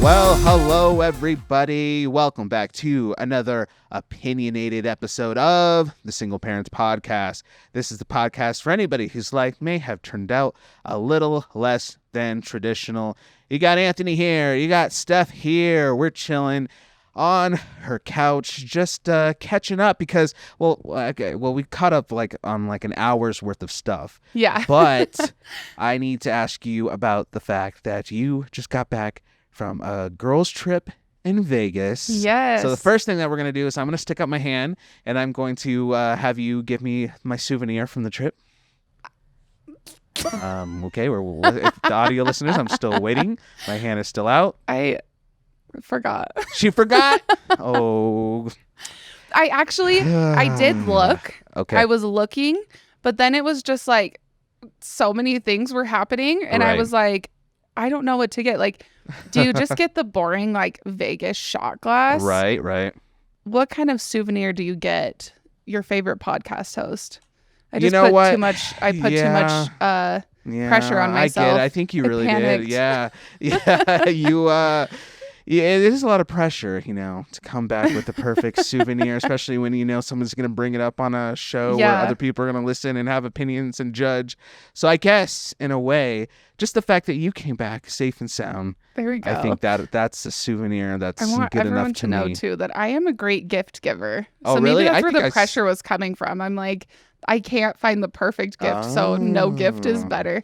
Well, hello, everybody. Welcome back to another opinionated episode of the Single Parents Podcast. This is the podcast for anybody whose life may have turned out a little less than traditional. You got Anthony here. You got Steph here. We're chilling on her couch, just catching up because, we caught up on an hour's worth of stuff. Yeah. But I need to ask you about the fact that you just got back from a girls' trip in Vegas. Yes. So the first thing that we're going to do is I'm going to stick up my hand and I'm going to have you give me my souvenir from the trip. Okay, if the audio listeners, I'm still waiting. My hand is still out. I forgot. She forgot? Oh. I did look. Okay. I was looking, but then it was just like so many things were happening and I was like, I don't know what to get. Like, do you just get the boring Vegas shot glass? Right. What kind of souvenir do you get? Your favorite podcast host? I You know what? Too much pressure on myself. I think you really panicked. did. Yeah. Yeah, it is a lot of pressure, to come back with the perfect souvenir, especially when someone's going to bring it up on a show where other people are going to listen and have opinions and judge. So I guess, in a way, just the fact that you came back safe and sound, there we go. I think that's a souvenir that's good enough to me. I want everyone to know, too, that I am a great gift giver. Oh, so really? Maybe that's where the pressure was coming from. I'm like, I can't find the perfect gift, so no gift is better.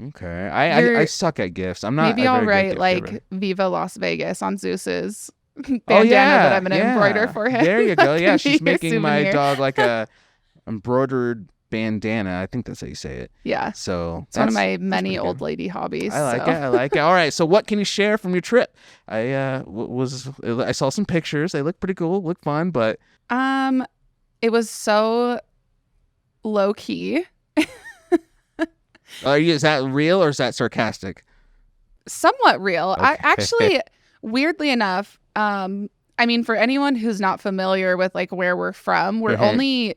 Okay. I suck at gifts. I'm not. Maybe I'll write Viva Las Vegas on Zeus's bandana that I'm going to embroider for him. There you go. Yeah, she's making souvenir. my dog a embroidered bandana. I think that's how you say it. Yeah. So it's one of my many old lady hobbies. I like it. All right. So what can you share from your trip? I saw some pictures. They look pretty cool. Look fun, but it was so low key. Is that real or is that sarcastic? Somewhat real. Okay. I actually, weirdly enough, for anyone who's not familiar with where we're from, we're only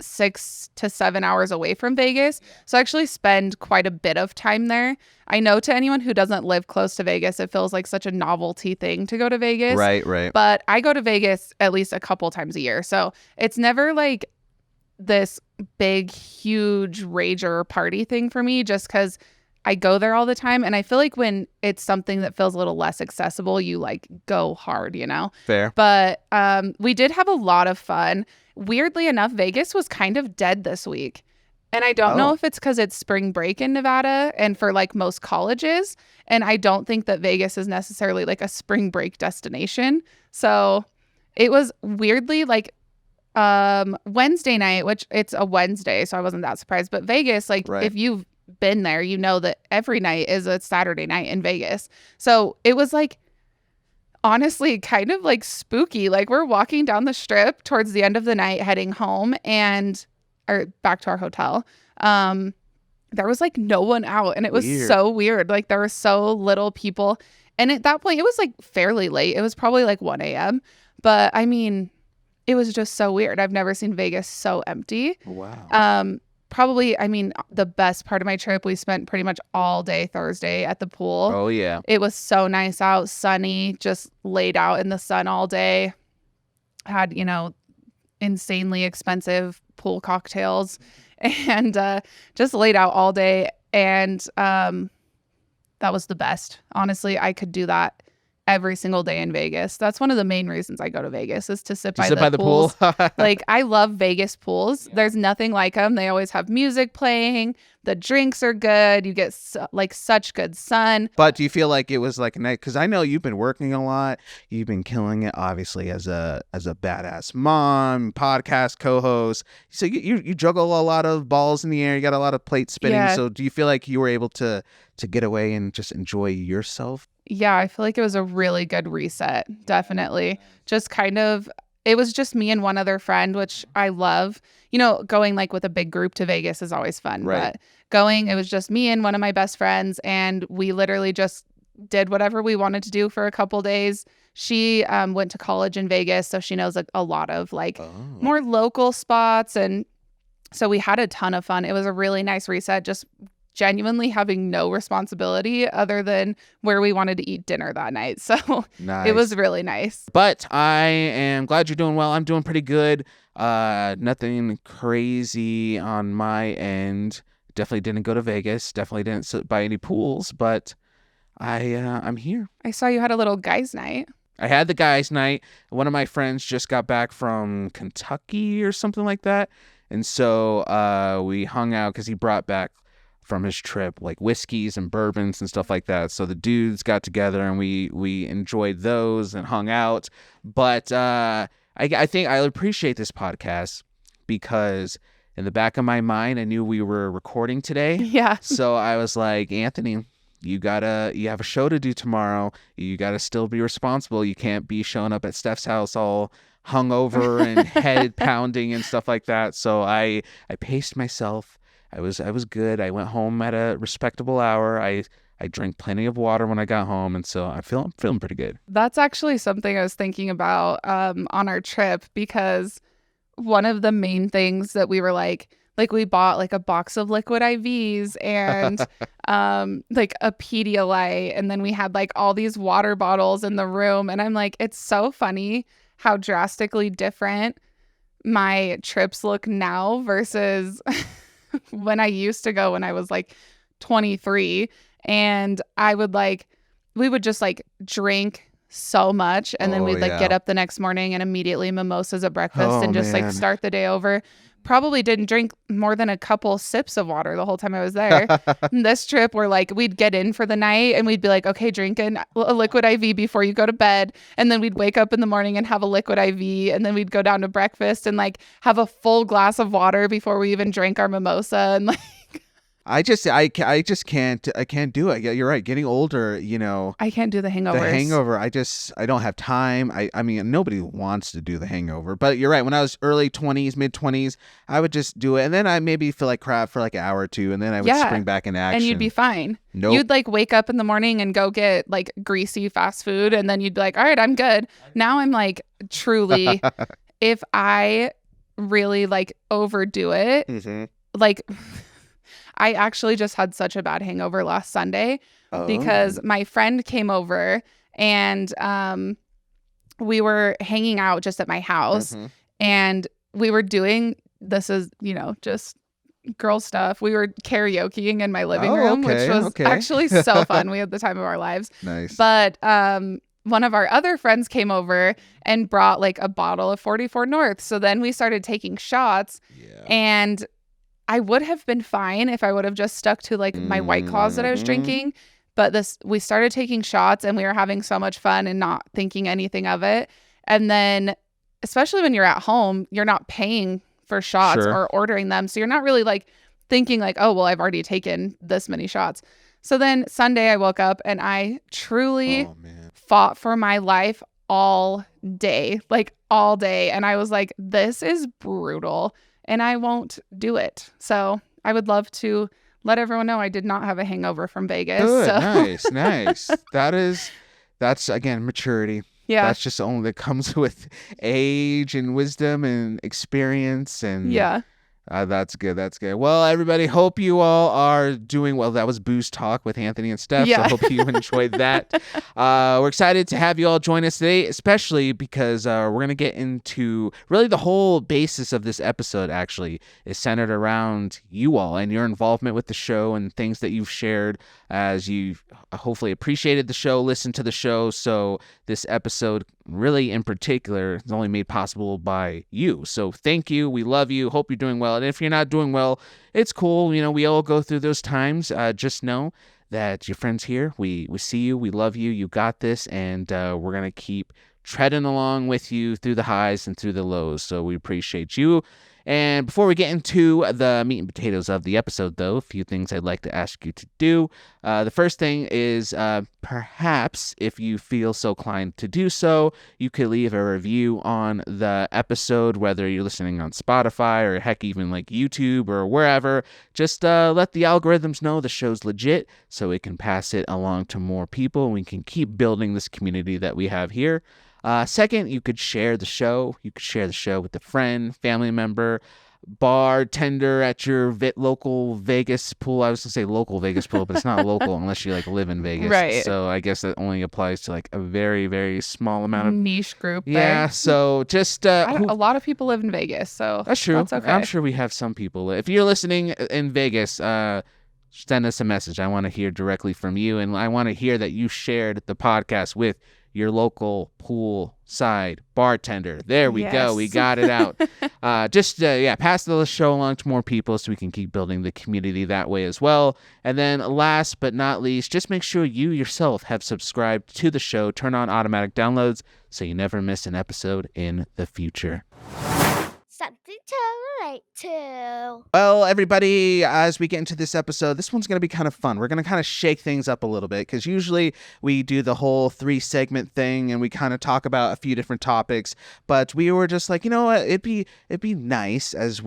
6 to 7 hours away from Vegas. So I actually spend quite a bit of time there. I know to anyone who doesn't live close to Vegas, it feels like such a novelty thing to go to Vegas. Right. But I go to Vegas at least a couple times a year. So it's never this big, huge rager party thing for me just because I go there all the time. And I feel like when it's something that feels a little less accessible, you go hard, Fair. But we did have a lot of fun. Weirdly enough, Vegas was kind of dead this week. And I don't know if it's because it's spring break in Nevada and for most colleges. And I don't think that Vegas is necessarily a spring break destination. So it was weirdly Wednesday night, which it's a Wednesday, so I wasn't that surprised. But Vegas, if you've been there, you know that every night is a Saturday night in Vegas. So it was honestly kind of spooky. We're walking down the strip towards the end of the night heading home or back to our hotel. There was no one out and it was so weird. There were so little people. And at that point it was fairly late. It was probably 1 a.m. But it was just so weird. I've never seen Vegas so empty. Wow. Probably, the best part of my trip, we spent pretty much all day Thursday at the pool. Oh, yeah. It was so nice out, sunny, just laid out in the sun all day. Had, insanely expensive pool cocktails and just laid out all day. And that was the best. Honestly, I could do that every single day in Vegas. That's one of the main reasons I go to Vegas is to sit by the pools. Pool. I love Vegas pools. Yeah. There's nothing like them. They always have music playing. The drinks are good. You get such good sun. But do you feel like it was a night? Because I know you've been working a lot. You've been killing it, obviously, as a badass mom, podcast co-host. So you juggle a lot of balls in the air. You got a lot of plates spinning. Yeah. So do you feel like you were able to get away and just enjoy yourself? Yeah, I feel like it was a really good reset. Definitely. Just it was just me and one other friend, which I love. Going with a big group to Vegas is always fun. Right. But it was just me and one of my best friends. And we literally just did whatever we wanted to do for a couple days. She went to college in Vegas, so she knows a lot of more local spots. And so we had a ton of fun. It was a really nice reset, just genuinely having no responsibility other than where we wanted to eat dinner that night. So Nice. it was really nice. But I am glad you're doing well. I'm doing pretty good. Nothing crazy on my end. Definitely didn't go to Vegas. Definitely didn't sit by any pools, but I'm here. I saw you had a little guys' night. I had the guys' night. One of my friends just got back from Kentucky or something like that. And so we hung out because he brought back from his trip like whiskeys and bourbons and stuff like that. So the dudes got together and we enjoyed those and hung out. But I think I appreciate this podcast because in the back of my mind, I knew we were recording today. Yeah. So I was like, Anthony, you have a show to do tomorrow. You gotta still be responsible. You can't be showing up at Steph's house all hungover and head pounding and stuff like that. So I paced myself. I was good. I went home at a respectable hour. I drank plenty of water when I got home, and so I'm feeling pretty good. That's actually something I was thinking about on our trip, because one of the main things that we were like we bought like a box of liquid IVs and like a Pedialyte, and then we had like all these water bottles in the room, and I'm like, it's so funny how drastically different my trips look now versus when I used to go when I was like 23, and we would just like drink so much, and then we'd like get up the next morning and immediately mimosas at breakfast and just like start the day over. Probably didn't drink more than a couple sips of water the whole time I was there. This trip, we're like, we'd get in for the night and we'd be like, okay, drink a liquid IV before you go to bed. And then we'd wake up in the morning and have a liquid IV. And then we'd go down to breakfast and like have a full glass of water before we even drank our mimosa. And like, I just can't do it. Yeah, you're right. Getting older, I can't do the hangovers. The hangover, I don't have time. I mean, nobody wants to do the hangover, but you're right. When I was early 20s, mid 20s, I would just do it. And then I maybe feel like crap for like an hour or two. And then I would spring back into action. And you'd be fine. Nope. You'd like wake up in the morning and go get like greasy fast food. And then you'd be like, all right, I'm good. Now I'm like, truly, if I really like overdo it, like... I actually just had such a bad hangover last Sunday because my friend came over and we were hanging out just at my house and we were doing, this is, just girl stuff. We were karaokeing in my living room, which was actually so fun. We had the time of our lives. Nice. But one of our other friends came over and brought like a bottle of 44 North. So then we started taking shots and I would have been fine if I would have just stuck to like my White Claws that I was drinking. But we started taking shots and we were having so much fun and not thinking anything of it. And then, especially when you're at home, you're not paying for shots or ordering them. So you're not really like thinking like, oh, well, I've already taken this many shots. So then Sunday I woke up and I truly fought for my life all day. And I was like, this is brutal. And I won't do it. So I would love to let everyone know I did not have a hangover from Vegas. Good, so. nice. That's again, maturity. Yeah. That's just only that comes with age and wisdom and experience. And that's good. Well, everybody, hope you all are doing well. That was Booze Talk with Anthony and Steph. So I hope you enjoyed that. We're excited to have you all join us today, especially because we're going to get into really the whole basis of this episode actually is centered around you all and your involvement with the show and things that you've shared as you hopefully appreciated the show, listened to the show. So this episode really in particular is only made possible by you. So thank you. We love you. Hope you're doing well. And if you're not doing well, it's cool. We all go through those times. Just know that your friends here, we see you. We love you. You got this. And we're going to keep treading along with you through the highs and through the lows. So we appreciate you. And before we get into the meat and potatoes of the episode, though, a few things I'd like to ask you to do. The first thing is perhaps if you feel so inclined to do so, you could leave a review on the episode, whether you're listening on Spotify or heck, even like YouTube or wherever. Just let the algorithms know the show's legit so it can pass it along to more people and we can keep building this community that we have here. Second, you could share the show. You could share the show with a friend, family member, bartender at your local Vegas pool. I was gonna say local Vegas pool, but it's not local unless you like live in Vegas. Right. So I guess that only applies to like a very, very small amount of niche group. Yeah. There. So just a lot of people live in Vegas, so that's true. That's okay. I'm sure we have some people. If you're listening in Vegas, send us a message. I want to hear directly from you, and I want to hear that you shared the podcast with your local poolside bartender. There we go. We got it out. Pass the show along to more people so we can keep building the community that way as well. And then last but not least, just make sure you yourself have subscribed to the show. Turn on automatic downloads so you never miss an episode in the future. Something to relate to. Well, everybody, as we get into this episode, this one's going to be kind of fun. We're going to kind of shake things up a little bit because usually we do the whole 3-segment thing and we kind of talk about a few different topics. But we were just like, you know what? It'd be nice as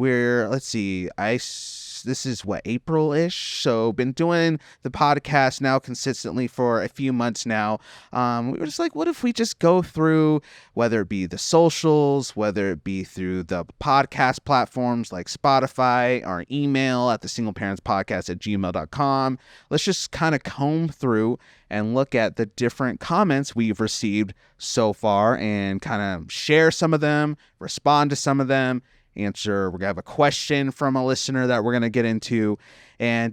this is April-ish. So been doing the podcast now consistently for a few months now. We were just like, what if we just go through, whether it be the socials, whether it be through the podcast platforms like Spotify, our email at thesingleparentspodcast@gmail.com. Let's just kind of comb through and look at the different comments we've received so far and kind of share some of them, respond to some of them, answer. We're gonna have a question from a listener that we're gonna get into, and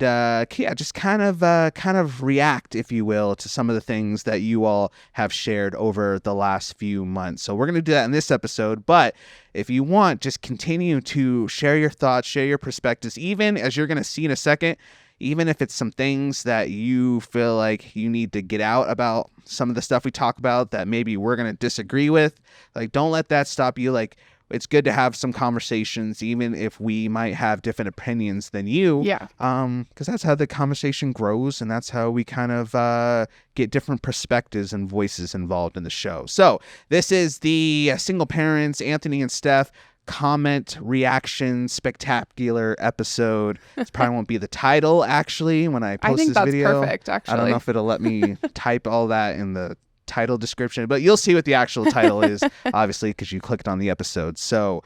just kind of react, if you will, to some of the things that you all have shared over the last few months. So we're gonna do that in this episode. But if you want, just continue to share your thoughts, share your perspectives, even as you're gonna see in a second. Even if it's some things that you feel like you need to get out about some of the stuff we talk about that maybe we're gonna disagree with, like don't let that stop you. Like, it's good to have some conversations, even if we might have different opinions than you. Yeah. Because that's how the conversation grows, and that's how we kind of get different perspectives and voices involved in the show. So this is the Single Parents, Anthony and Steph, comment reaction spectacular episode. This probably won't be the title, actually, when I post this video. I think that's perfect, actually. I don't know if it'll let me type all that in the title description, but you'll see what the actual title is, obviously, because you clicked on the episode. So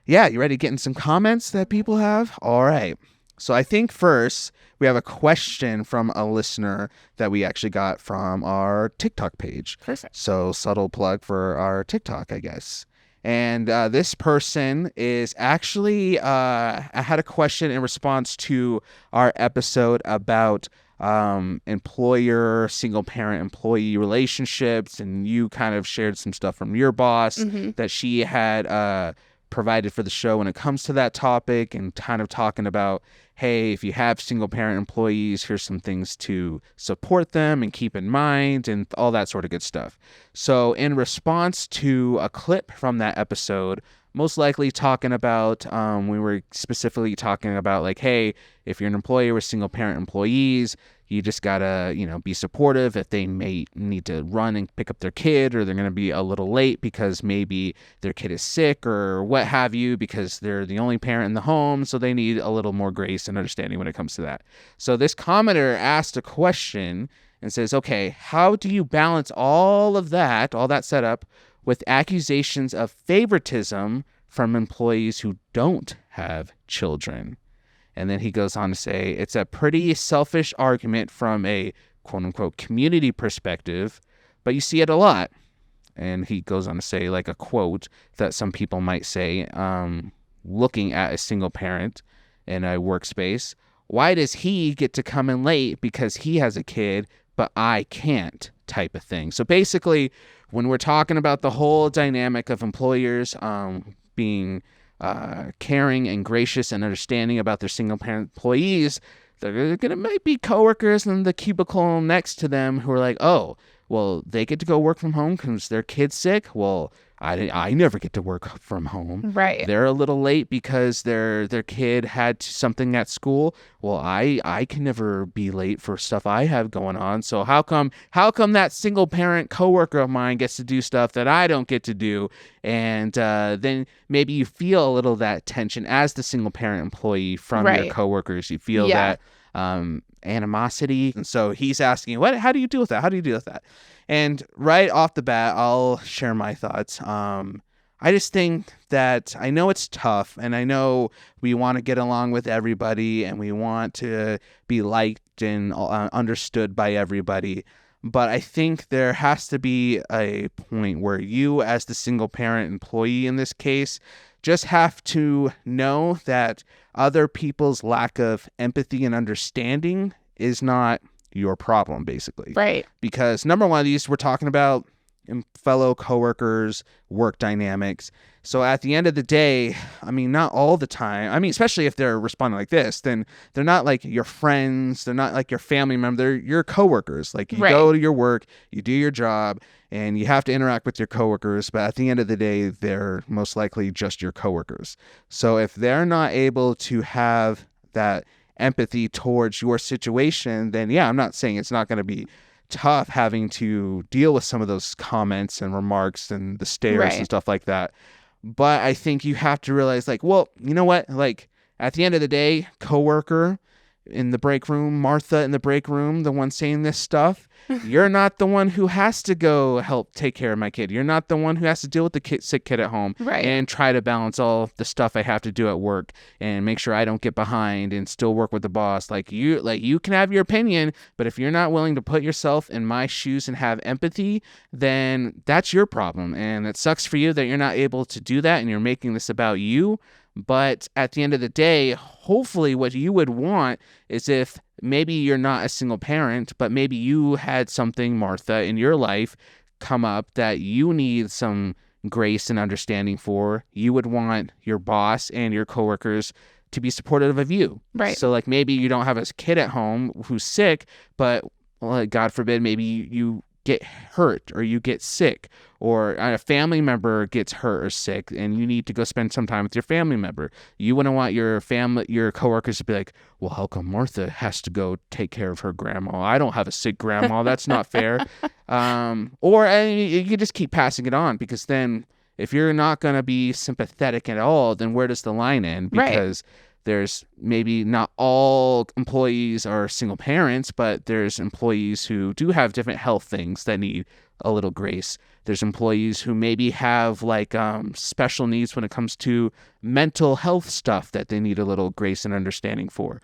yeah, you ready to get in some comments that people have? All right. So I think first we have a question from a listener that we actually got from our TikTok page. Perfect. So subtle plug for our TikTok, I guess. And this person is actually, I had a question in response to our episode about employer, single parent employee relationships, and you kind of shared some stuff from your boss that she had provided for the show when it comes to that topic, and kind of talking about, hey, if you have single parent employees, here's some things to support them and keep in mind, and all that sort of good stuff. So in response to a clip from that episode, most likely talking about, we were specifically talking about like, hey, if you're an employer with single parent employees, you just gotta, be supportive if they may need to run and pick up their kid, or they're gonna be a little late because maybe their kid is sick or what have you, because they're the only parent in the home, so they need a little more grace and understanding when it comes to that. So this commenter asked a question and says, okay, how do you balance all that setup with accusations of favoritism from employees who don't have children? And then he goes on to say, it's a pretty selfish argument from a quote-unquote community perspective, but you see it a lot. And he goes on to say, like a quote that some people might say, looking at a single parent in a workspace, why does he get to come in late because he has a kid, but I can't, type of thing. So basically, when we're talking about the whole dynamic of employers being caring and gracious and understanding about their single parent employees, might be coworkers in the cubicle next to them who are like, oh, well, they get to go work from home because their kid's sick. Well, I never get to work from home. Right. They're a little late because their kid had something at school. Well, I can never be late for stuff I have going on. So how come that single parent coworker of mine gets to do stuff that I don't get to do? And then maybe you feel a little of that tension as the single parent employee from your coworkers. You feel that animosity. And so he's asking, how do you deal with that? How do you deal with that? And right off the bat, I'll share my thoughts. I I just think that I know it's tough, and I know we want to get along with everybody and we want to be liked and understood by everybody. But I think there has to be a point where you, as the single parent employee in this case, just have to know that other people's lack of empathy and understanding is not your problem, basically. Right. Because number one of these, we're talking about fellow coworkers, work dynamics. So at the end of the day, I mean, not all the time. I mean, especially if they're responding like this, then they're not like your friends. They're not like your family member. They're your coworkers. Like you go to your work, you do your job, and you have to interact with your coworkers. But at the end of the day, they're most likely just your coworkers. So if they're not able to have that empathy towards your situation, then yeah, I'm not saying it's not going to be tough having to deal with some of those comments and remarks and the stares and stuff like that. But I think you have to realize, like, well, you know what? Like, at the end of the day, coworker in the break room, Martha in the break room, the one saying this stuff, you're not the one who has to go help take care of my kid. You're not the one who has to deal with the sick kid at home and try to balance all the stuff I have to do at work and make sure I don't get behind and still work with the boss. Like you can have your opinion, but if you're not willing to put yourself in my shoes and have empathy, then that's your problem. And it sucks for you that you're not able to do that and you're making this about you. But at the end of the day, hopefully what you would want is if maybe you're not a single parent, but maybe you had something, Martha, in your life come up that you need some grace and understanding for. You would want your boss and your coworkers to be supportive of you. Right. So like maybe you don't have a kid at home who's sick, but God forbid, maybe you get hurt or you get sick or a family member gets hurt or sick and you need to go spend some time with your family member. You wouldn't want your coworkers to be like, well, how come Martha has to go take care of her grandma? I don't have a sick grandma. That's not fair. Or you just keep passing it on, because then if you're not going to be sympathetic at all, then where does the line end? Because there's maybe not all employees are single parents, but there's employees who do have different health things that need a little grace. There's employees who maybe have like special needs when it comes to mental health stuff that they need a little grace and understanding for.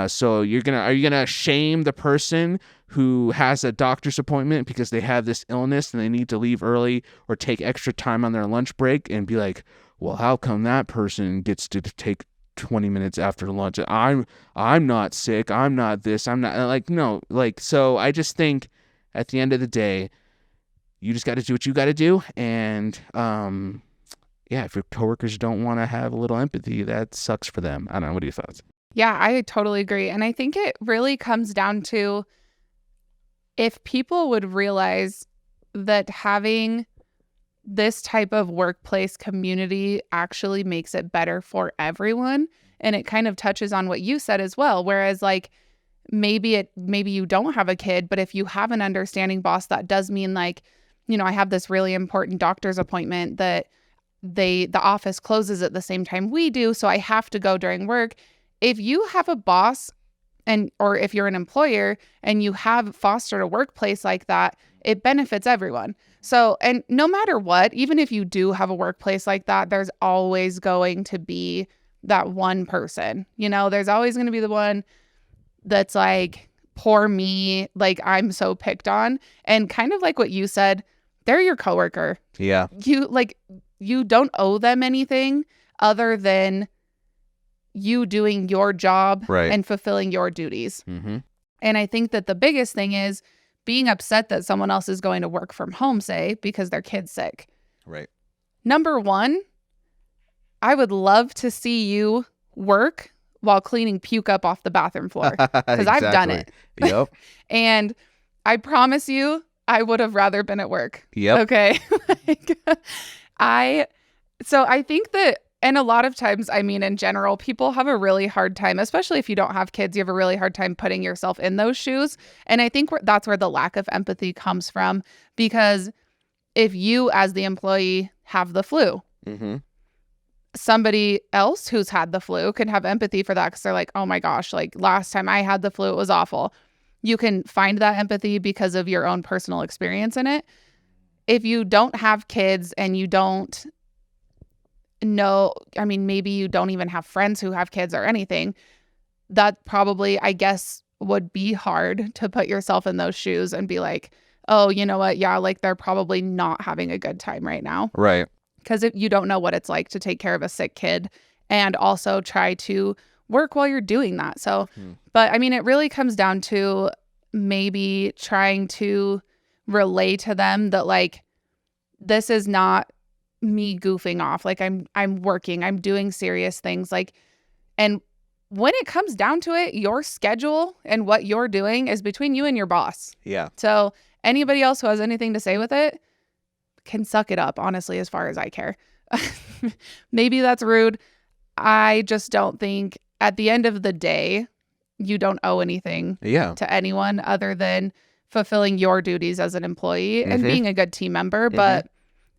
So are you gonna shame the person who has a doctor's appointment because they have this illness and they need to leave early or take extra time on their lunch break and be like, well, how come that person gets to take 20 minutes after lunch? I'm not sick. I'm not this. I'm not like, no, like, so I just think at the end of the day, you just got to do what you got to do. And, if your coworkers don't want to have a little empathy, that sucks for them. I don't know. What are your thoughts? Yeah, I totally agree. And I think it really comes down to if people would realize that having this type of workplace community actually makes it better for everyone. And it kind of touches on what you said as well. Whereas like maybe you don't have a kid, but if you have an understanding boss, that does mean like, you know, I have this really important doctor's appointment that the office closes at the same time we do, so I have to go during work. If you have a boss or if you're an employer and you have fostered a workplace like that, it benefits everyone. So, and no matter what, even if you do have a workplace like that, there's always going to be that one person, you know, there's always going to be the one that's like, poor me, like I'm so picked on. And kind of like what you said, they're your coworker. Yeah. You don't owe them anything other than you doing your job and fulfilling your duties. Mm-hmm. And I think that the biggest thing is being upset that someone else is going to work from home, say, because their kid's sick. Right. Number one, I would love to see you work while cleaning puke up off the bathroom floor, because I've done it. Yep. And I promise you, I would have rather been at work. Yep. Okay. So I think that, and a lot of times, I mean, in general, people have a really hard time, especially if you don't have kids, you have a really hard time putting yourself in those shoes. And I think that's where the lack of empathy comes from, because if you as the employee have the flu, mm-hmm. somebody else who's had the flu can have empathy for that, because they're like, oh my gosh, like last time I had the flu, it was awful. You can find that empathy because of your own personal experience in it. If you don't have kids and you don't no, I mean, maybe you don't even have friends who have kids or anything. That probably, I guess, would be hard to put yourself in those shoes and be like, oh, you know what? Yeah, like they're probably not having a good time right now. Right. Because you don't know what it's like to take care of a sick kid and also try to work while you're doing that. So, but I mean, it really comes down to maybe trying to relay to them that like, this is not me goofing off. Like I'm working, I'm doing serious things. Like, and when it comes down to it, your schedule and what you're doing is between you and your boss. Yeah. So anybody else who has anything to say with it can suck it up, honestly, as far as I care. Maybe that's rude. I just don't think at the end of the day, you don't owe anything to anyone other than fulfilling your duties as an employee and being a good team member. But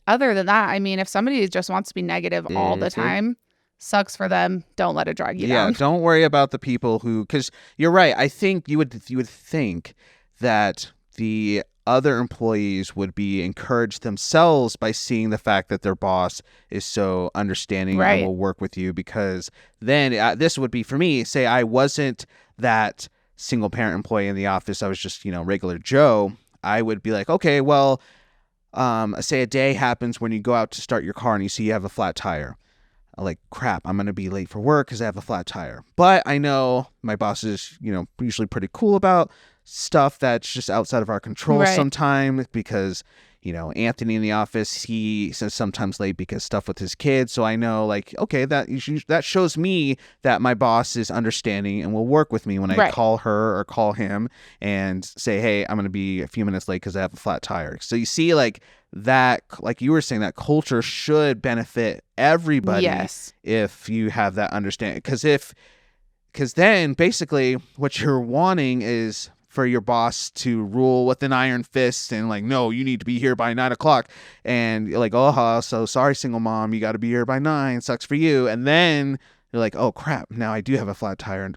other than that, I mean, if somebody just wants to be negative all the time, sucks for them. Don't let it drag you down. Yeah, don't worry about the people who, because you're right. I think you would think that the other employees would be encouraged themselves by seeing the fact that their boss is so understanding and will work with you, because then this would be for me, say I wasn't that single parent employee in the office. I was just, regular Joe. I would be like, okay, well, say a day happens when you go out to start your car and you see you have a flat tire. Like, crap, I'm going to be late for work because I have a flat tire. But I know my boss is, usually pretty cool about stuff that's just outside of our control sometimes, because, Anthony in the office, he says sometimes late because stuff with his kids. So I know, like, okay, that shows me that my boss is understanding and will work with me when I call her or call him and say, hey, I'm going to be a few minutes late because I have a flat tire. So you see, like, that, like you were saying, that culture should benefit everybody if you have that understanding. Because then basically what you're wanting is for your boss to rule with an iron fist and like, no, you need to be here by 9:00. And you're like, oh, so sorry, single mom, you got to be here by 9. Sucks for you. And then you're like, oh crap, now I do have a flat tire, and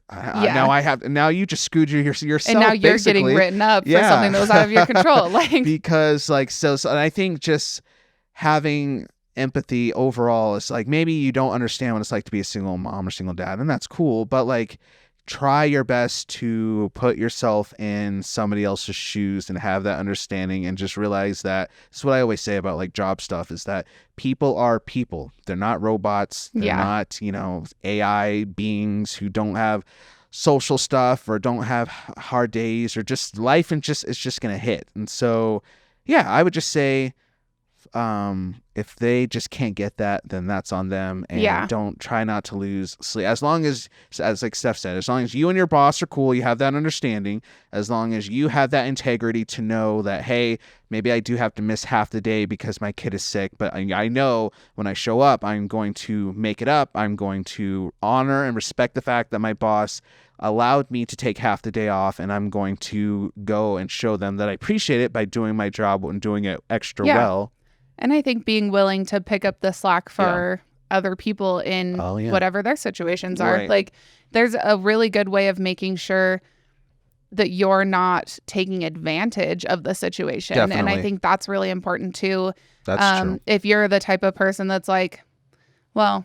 now you just screwed yourself, and now you're getting written up for something that was out of your control, like, because like so and I think just having empathy overall is like, maybe you don't understand what it's like to be a single mom or single dad, and that's cool, but like, try your best to put yourself in somebody else's shoes and have that understanding, and just realize that this is what I always say about like job stuff, is that people are people. They're not robots. They're not, AI beings who don't have social stuff or don't have hard days, or just life and it's just going to hit. And so, I would just say, if they just can't get that, then that's on them, and don't try not to lose sleep. As long as like Steph said, as long as you and your boss are cool, you have that understanding, as long as you have that integrity to know that, hey, maybe I do have to miss half the day because my kid is sick, but I know when I show up, I'm going to make it up. I'm going to honor and respect the fact that my boss allowed me to take half the day off, and I'm going to go and show them that I appreciate it by doing my job and doing it extra well. And I think being willing to pick up the slack for other people in whatever their situations are. Like, there's a really good way of making sure that you're not taking advantage of the situation. Definitely. And I think that's really important too. That's true. If you're the type of person that's like, well,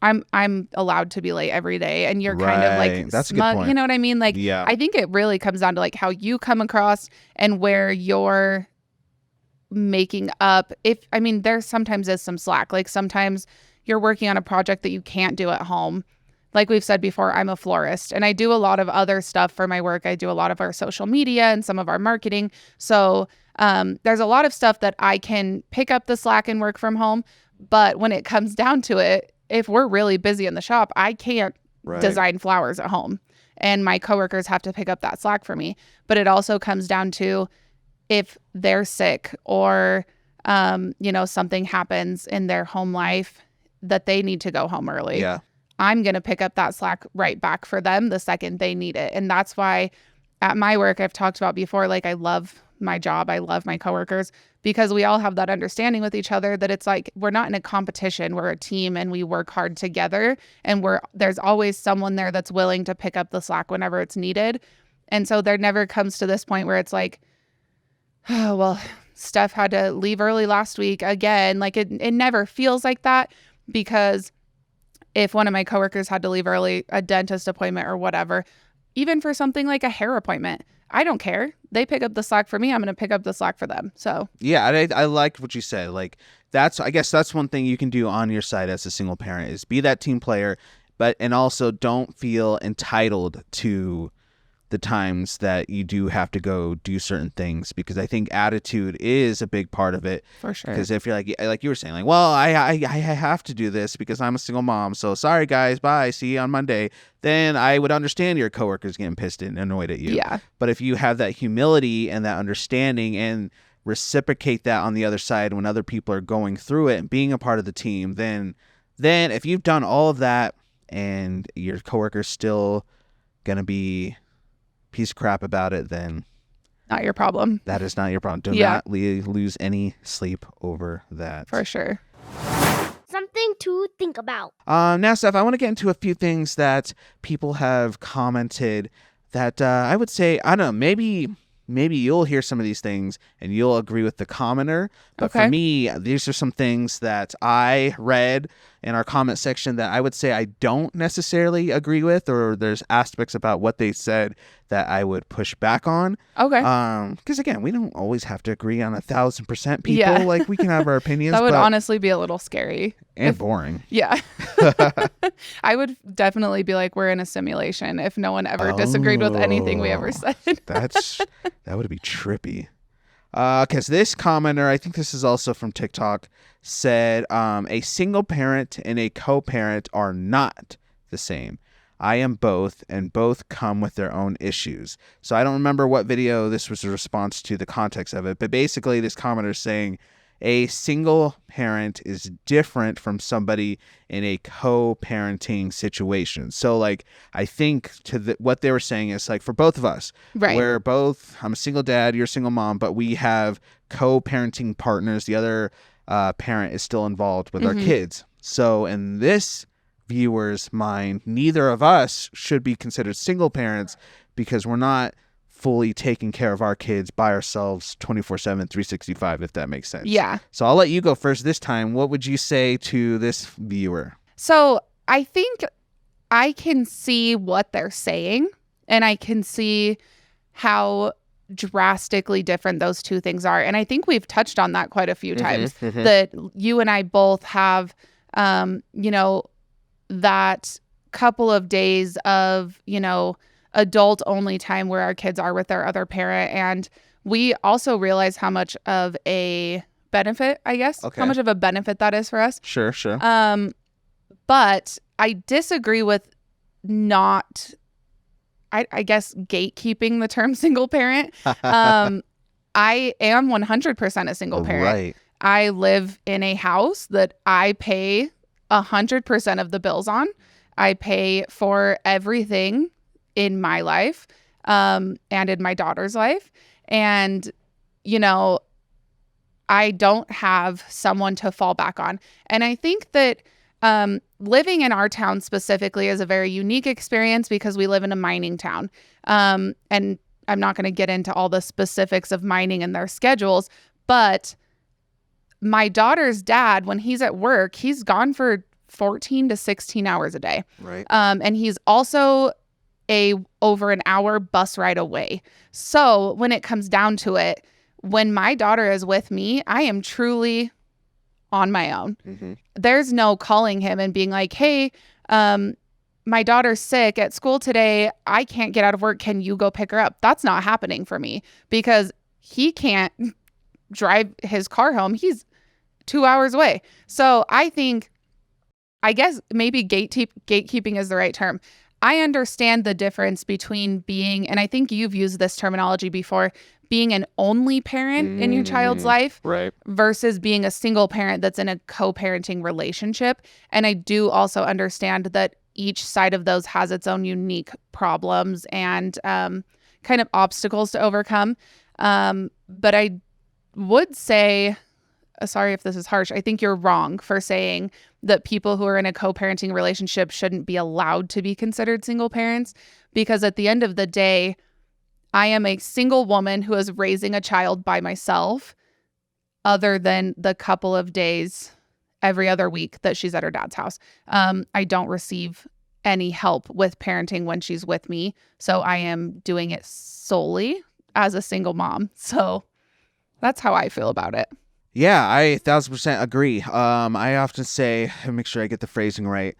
I'm allowed to be late every day, and you're kind of like that's smug, a good point. you know what I mean? Like, I think it really comes down to like how you come across and where you're making up. There sometimes is some slack. Like, sometimes you're working on a project that you can't do at home. Like we've said before, I'm a florist and I do a lot of other stuff for my work. I do a lot of our social media and some of our marketing. So there's a lot of stuff that I can pick up the slack and work from home. But when it comes down to it, if we're really busy in the shop, I can't design flowers at home. And my coworkers have to pick up that slack for me. But it also comes down to, if they're sick or, something happens in their home life that they need to go home early, I'm going to pick up that slack right back for them the second they need it. And that's why at my work, I've talked about before, like, I love my job. I love my coworkers, because we all have that understanding with each other that it's like, we're not in a competition. We're a team and we work hard together, and there's always someone there that's willing to pick up the slack whenever it's needed. And so there never comes to this point where it's like, oh, well, Steph had to leave early last week again. Like, it never feels like that. because if one of my coworkers had to leave early, a dentist appointment or whatever, even for something like a hair appointment, I don't care. They pick up the slack for me. I'm going to pick up the slack for them. So yeah, I like what you said. Like I guess that's one thing you can do on your side as a single parent is be that team player, and also don't feel entitled to the times that you do have to go do certain things, because I think attitude is a big part of it. For sure. Because if you're like you were saying, like, well, I have to do this because I'm a single mom, so sorry guys, bye, see you on Monday, then I would understand your coworkers getting pissed and annoyed at you. Yeah. But if you have that humility and that understanding and reciprocate that on the other side when other people are going through it and being a part of the team, then if you've done all of that and your coworker's still gonna be piece of crap about it, then not your problem. that is not your problem. Do not lose any sleep over that. For sure. Something to think about. Now, Steph, I want to get into a few things that people have commented that I would say, I don't know, maybe you'll hear some of these things and you'll agree with the commenter. But for me, these are some things that I read in our comment section that I would say I don't necessarily agree with, or there's aspects about what they said that I would push back on. Okay. Because again, we don't always have to agree on 1,000% people. Yeah. Like we can have our opinions. That would honestly be a little scary. And boring. Yeah. I would definitely be like, we're in a simulation if no one ever disagreed with anything we ever said. That would be trippy. Okay, so this commenter, I think this is also from TikTok, said a single parent and a co-parent are not the same. I am both, and both come with their own issues. So I don't remember what video this was a response to, the context of it, but basically this commenter is saying a single parent is different from somebody in a co-parenting situation. So like, I think what they were saying is like, for both of us, right, we're both, I'm a single dad, you're a single mom, but we have co-parenting partners. The other parent is still involved with our kids. So in this viewer's mind, neither of us should be considered single parents because we're not fully taking care of our kids by ourselves 24/7, 365, if that makes sense. Yeah. So I'll let you go first this time. What would you say to this viewer? So I think I can see what they're saying, and I can see how drastically different those two things are. And I think we've touched on that quite a few times, that you and I both have, that couple of days of, adult only time where our kids are with their other parent. And we also realize how much of a benefit, I guess, how much of a benefit that is for us. Sure. But I disagree with not, I guess, gatekeeping the term single parent. I am 100% a single parent. Right. I live in a house that I pay 100% of the bills on. I pay for everything in my life, and in my daughter's life. And, I don't have someone to fall back on. And I think that living in our town specifically is a very unique experience because we live in a mining town. And I'm not going to get into all the specifics of mining and their schedules, but my daughter's dad, when he's at work, he's gone for 14 to 16 hours a day. Right. And he's also over an hour bus ride away. So when it comes down to it, when my daughter is with me, I am truly on my own. There's no calling him and being like, hey, my daughter's sick at school today. I can't get out of work. Can you go pick her up? That's not happening for me because he can't drive his car home. He's 2 hours away. So I guess maybe gatekeeping is the right term. I understand the difference between being, and I think you've used this terminology before, being an only parent in your child's life, right, versus being a single parent that's in a co-parenting relationship. And I do also understand that each side of those has its own unique problems and kind of obstacles to overcome. But I would say, sorry if this is harsh, I think you're wrong for saying that people who are in a co-parenting relationship shouldn't be allowed to be considered single parents, because at the end of the day, I am a single woman who is raising a child by myself, other than the couple of days every other week that she's at her dad's house. I don't receive any help with parenting when she's with me. So I am doing it solely as a single mom. So that's how I feel about it. Yeah, I 1000% agree. I often say, make sure I get the phrasing right.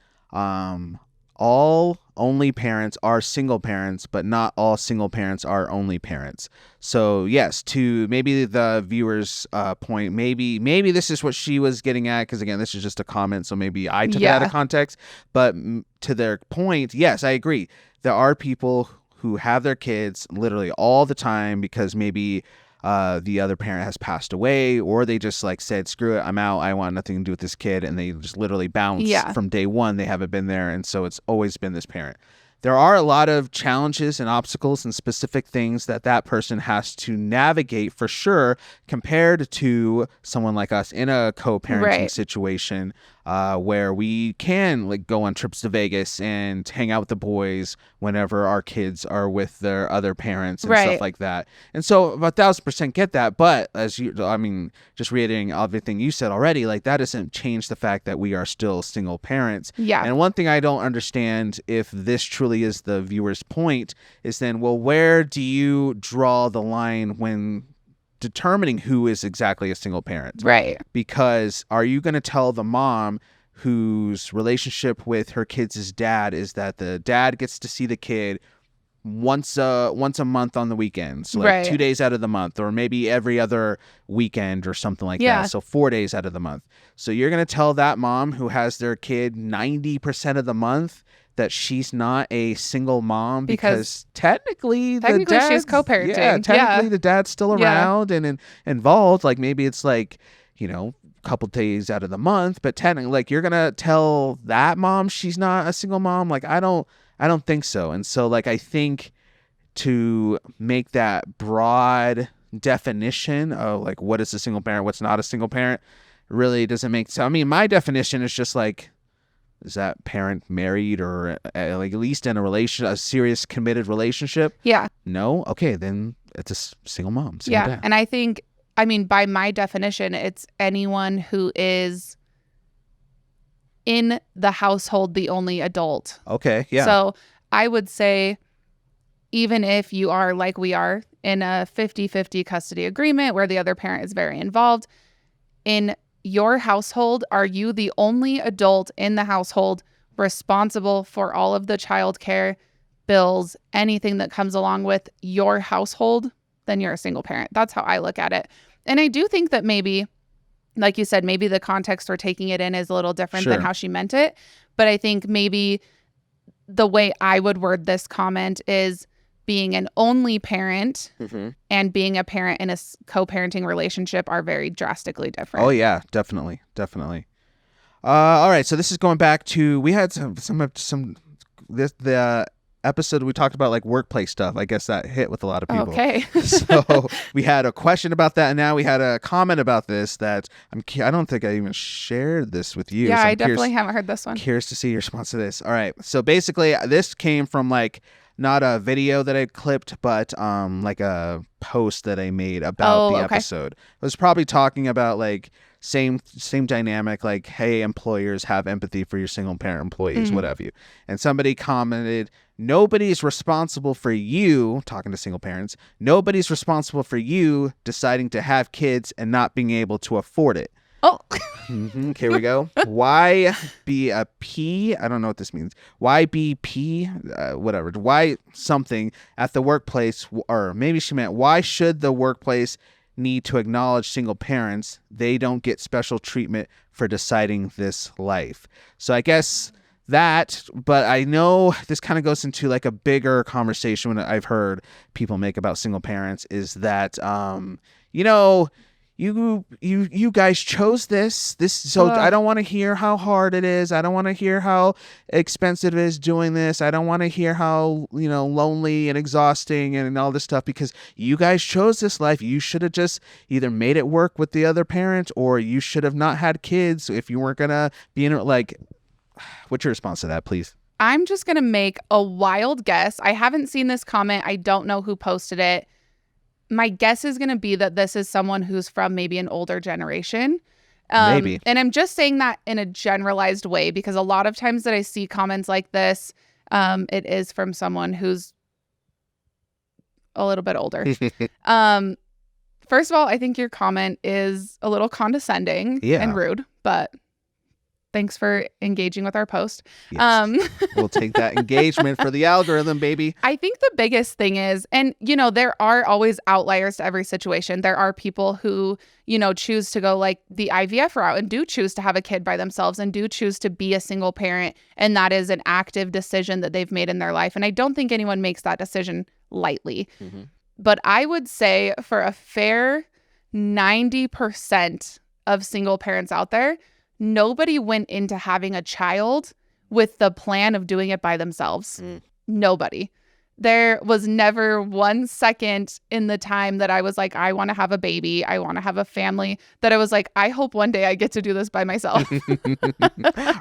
All only parents are single parents, but not all single parents are only parents. So yes, to maybe the viewer's point, maybe this is what she was getting at, because again, this is just a comment, so maybe I took it out of context. But to their point, yes, I agree. There are people who have their kids literally all the time because maybe the other parent has passed away, or they just like said, screw it, I'm out, I want nothing to do with this kid, and they just literally bounce from day one. They haven't been there, and so it's always been this parent. There are a lot of challenges and obstacles and specific things that person has to navigate for sure, compared to someone like us in a co-parenting situation, where we can like go on trips to Vegas and hang out with the boys whenever our kids are with their other parents and stuff like that. And so 1000% get that. But just reiterating everything you said already, like that doesn't change the fact that we are still single parents. Yeah. And one thing I don't understand, if this truly is the viewer's point, is then, well, where do you draw the line when determining who is exactly a single parent? Right. Because are you going to tell the mom whose relationship with her kids' dad is that the dad gets to see the kid once a month on the weekends, so like 2 days out of the month, or maybe every other weekend or something like that, so 4 days out of the month? So you're going to tell that mom who has their kid 90% of the month that she's not a single mom, because technically she's co-parenting. Yeah, technically the dad's still around and involved. Like maybe it's like, a couple days out of the month, but technically, like, you're gonna tell that mom she's not a single mom? Like, I don't think so. And so, like, I think to make that broad definition of like what is a single parent, what's not a single parent, really doesn't make sense. I mean, my definition is just like, is that parent married or like at least in a serious committed relationship? Yeah. No? Okay, then it's a single mom. Single dad. And I think, by my definition, it's anyone who is in the household the only adult. Okay, yeah. So I would say, even if you are like we are in a 50-50 custody agreement where the other parent is very involved, in your household, are you the only adult in the household responsible for all of the childcare, bills, anything that comes along with your household? Then you're a single parent. That's how I look at it. And I do think that maybe, like you said, maybe the context we're taking it in is a little different than how she meant it. But I think maybe the way I would word this comment is being an only parent and being a parent in a co-parenting relationship are very drastically different. Oh yeah, definitely. All right, so this is going back to, we had the episode we talked about like workplace stuff. I guess that hit with a lot of people. Okay. So we had a question about that, and now we had a comment about this that I don't think I even shared this with you. Yeah, so I definitely haven't heard this one. Curious to see your response to this. All right, so basically this came from like not a video that I clipped, but like a post that I made about the episode. I was probably talking about like same dynamic, like, hey, employers, have empathy for your single parent employees, what have you. And somebody commented, nobody's responsible for you, talking to single parents, nobody's responsible for you deciding to have kids and not being able to afford it. Oh. Here we go. Why be a P? I don't know what this means. Why be P? Whatever. Why something at the workplace, or maybe she meant, why should the workplace need to acknowledge single parents? They don't get special treatment for deciding this life. So I guess that, but I know this kind of goes into like a bigger conversation when I've heard people make about single parents, is that, you guys chose this, so I don't want to hear how hard it is. I don't want to hear how expensive it is doing this. I don't want to hear how, lonely and exhausting and all this stuff, because you guys chose this life. You should have just either made it work with the other parent, or you should have not had kids if you weren't going to be in it. Like, what's your response to that, please? I'm just going to make a wild guess. I haven't seen this comment. I don't know who posted it. My guess is going to be that this is someone who's from maybe an older generation. Maybe. And I'm just saying that in a generalized way because a lot of times that I see comments like this, it is from someone who's a little bit older. First of all, I think your comment is a little condescending and rude, but thanks for engaging with our post. Yes. We'll take that engagement for the algorithm, baby. I think the biggest thing is, and, there are always outliers to every situation. There are people who, choose to go like the IVF route and do choose to have a kid by themselves and do choose to be a single parent. And that is an active decision that they've made in their life. And I don't think anyone makes that decision lightly. Mm-hmm. But I would say for a fair 90% of single parents out there, nobody went into having a child with the plan of doing it by themselves. Nobody. There was never 1 second in the time that I was like, I want to have a baby. I want to have a family, that I was like, I hope one day I get to do this by myself.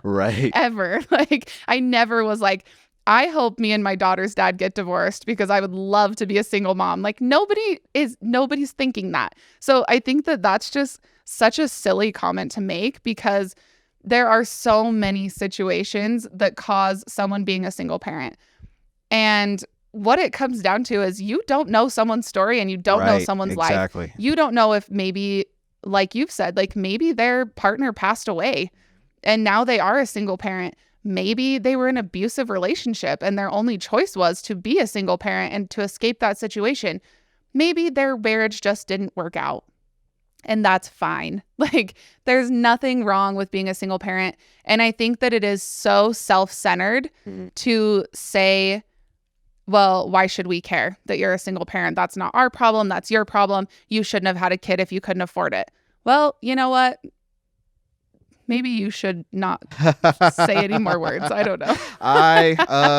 Right. Ever. Like, I never was like, I hope me and my daughter's dad get divorced because I would love to be a single mom. Like, nobody's thinking that. So I think that that's just such a silly comment to make because there are so many situations that cause someone being a single parent. And what it comes down to is you don't know someone's story and you don't know someone's life. You don't know if maybe, like you've said, like maybe their partner passed away and now they are a single parent. Maybe they were in an abusive relationship and their only choice was to be a single parent and to escape that situation. Maybe their marriage just didn't work out. And that's fine. Like, there's nothing wrong with being a single parent. And I think that it is so self-centered to say, well, why should we care that you're a single parent? That's not our problem. That's your problem. You shouldn't have had a kid if you couldn't afford it. Well, you know what? Maybe you should not say any more words. I don't know. I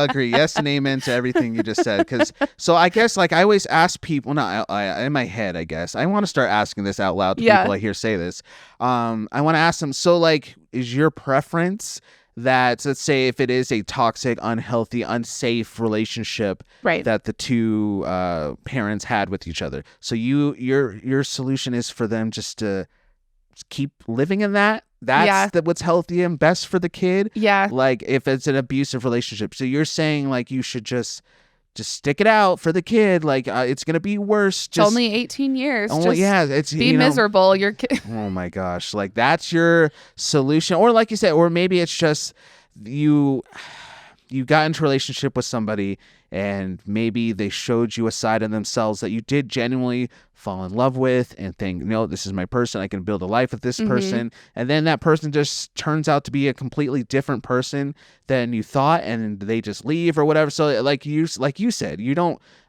agree. Yes and amen to everything you just said. So I guess like I always ask people, in my head, I guess. I want to start asking this out loud to people I hear say this. I want to ask them, so like, is your preference that, let's say if it is a toxic, unhealthy, unsafe relationship that the two parents had with each other, so your solution is for them just to keep living in that? That's what's healthy and best for the kid. Yeah. Like if it's an abusive relationship. So you're saying like you should just stick it out for the kid. Like it's going to be worse. It's only 18 years. It's be miserable. Your kid. Oh my gosh. Like that's your solution. Or like you said, or maybe it's just you got into a relationship with somebody and maybe they showed you a side of themselves that you did genuinely fall in love with and think, no, this is my person. I can build a life with this person. And then that person just turns out to be a completely different person than you thought, and they just leave or whatever. So like you said,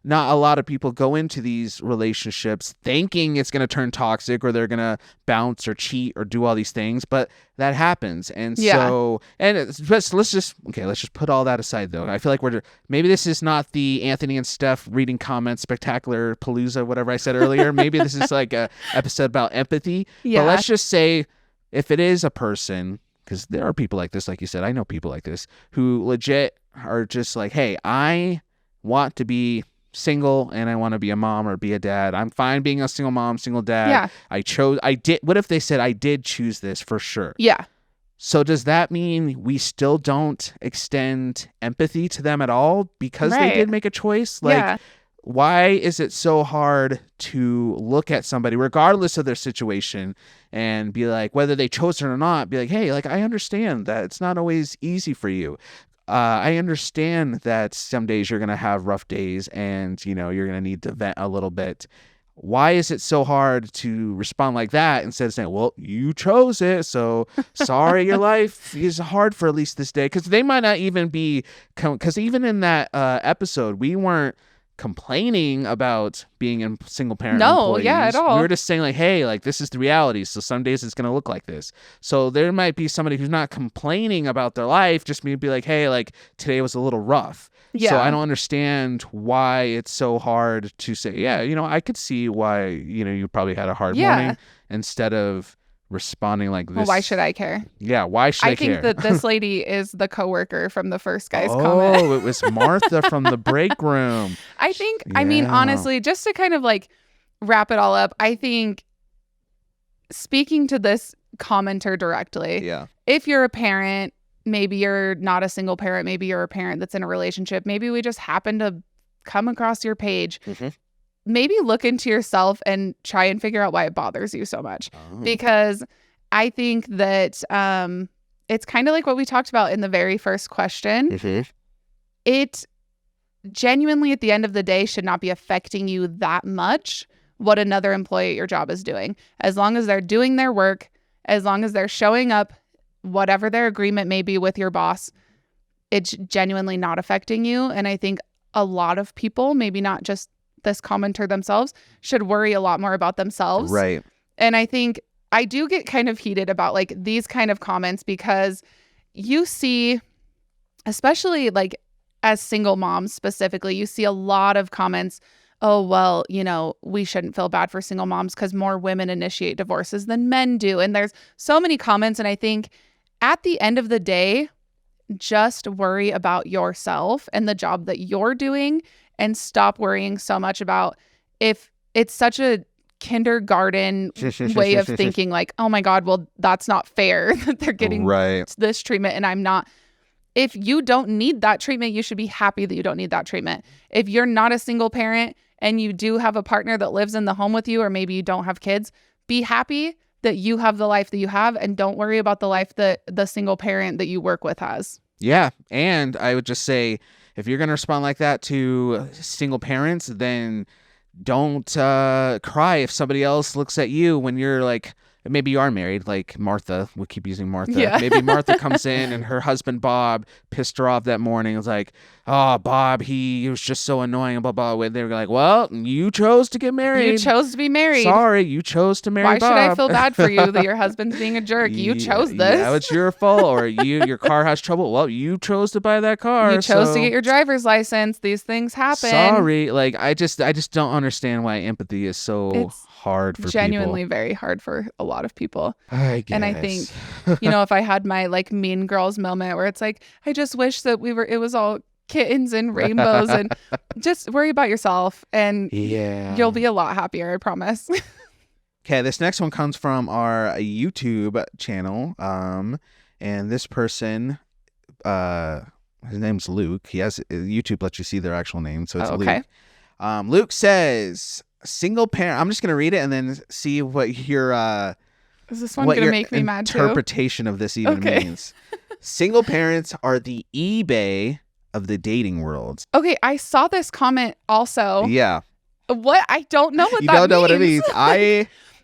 not a lot of people go into these relationships thinking it's going to turn toxic or they're going to bounce or cheat or do all these things, but that happens. And so, let's just put all that aside though. I feel like maybe this is not the Anthony and Steph reading comments, spectacular palooza, whatever I said earlier. Maybe this is like a episode about empathy, but let's just say if it is a person, because there are people like this, like you said, I know people like this who legit are just like, hey, I want to be single and I want to be a mom or be a dad. I'm fine being a single mom, single dad. Yeah. What if they said I did choose this for sure? Yeah. So does that mean we still don't extend empathy to them at all because they did make a choice? Like, why is it so hard to look at somebody, regardless of their situation, and be like, whether they chose it or not, be like, hey, like, I understand that it's not always easy for you. I understand that some days you're going to have rough days and, you're going to need to vent a little bit. Why is it so hard to respond like that instead of saying, well, you chose it, so sorry, your life is hard for at least this day? Because they might not even be, because even in that episode, we weren't complaining about being in single parent employees. At all. We were just saying like, hey, like this is the reality. So some days it's going to look like this. So there might be somebody who's not complaining about their life, just maybe like, hey, like today was a little rough. Yeah. So I don't understand why it's so hard to say, I could see why, you probably had a hard morning instead of responding like this. Well, why should I care? Yeah, why should I care? I think that this lady is the coworker from the first guy's comment. Oh, it was Martha from the break room. I mean, honestly, just to kind of like wrap it all up, I think speaking to this commenter directly. Yeah. If you're a parent, maybe you're not a single parent, maybe you're a parent that's in a relationship, maybe we just happen to come across your page. Mm-hmm. Maybe look into yourself and try and figure out why it bothers you so much. Because I think that it's kind of like what we talked about in the very first question. Mm-hmm. It genuinely, at the end of the day, should not be affecting you that much what another employee at your job is doing. As long as they're doing their work, as long as they're showing up, whatever their agreement may be with your boss, it's genuinely not affecting you. And I think a lot of people, maybe not just this commenter themselves, should worry a lot more about themselves. Right. And I think I do get kind of heated about like these kind of comments because you see, especially like as single moms specifically, you see a lot of comments. Oh, well, you know, we shouldn't feel bad for single moms because more women initiate divorces than men do. And there's so many comments. And I think at the end of the day, just worry about yourself and the job that you're doing and stop worrying so much about if it's such a kindergarten way of thinking like, oh my God, well, that's not fair that they're getting this treatment and I'm not. If you don't need that treatment, you should be happy that you don't need that treatment. If you're not a single parent and you do have a partner that lives in the home with you, or maybe you don't have kids, be happy that you have the life that you have and don't worry about the life that the single parent that you work with has. Yeah. And I would just say, if you're going to respond like that to single parents, then don't cry if somebody else looks at you when you're like, maybe you are married, like Martha. We keep using Martha. Yeah. Maybe Martha comes in and her husband, Bob, pissed her off that morning. It's like, oh, Bob, he was just so annoying, blah, blah, blah. They were like, well, you chose to get married. You chose to be married. Sorry, you chose to marry Why Bob. should I feel bad for you that your husband's being a jerk? You chose this. Yeah, it's your fault. Or your car has trouble. Well, you chose to buy that car. You chose to get your driver's license. These things happen. Sorry. Like, I just don't understand why empathy is so hard for genuinely people. Very hard for a lot of people. I guess. And I think, you know, if I had my like Mean Girls moment where it's like, I just wish that it was all kittens and rainbows and just worry about yourself and you'll be a lot happier, I promise. Okay, this next one comes from our YouTube channel. And this person, his name's Luke. YouTube lets you see their actual name, so it's Luke. Luke says, single parent. I'm just gonna read it and then see what your is this one gonna make me mad too? Interpretation of this even means. Single parents are the eBay of the dating world. Okay, I saw this comment also. Yeah. What? I don't know what you that don't know what it means.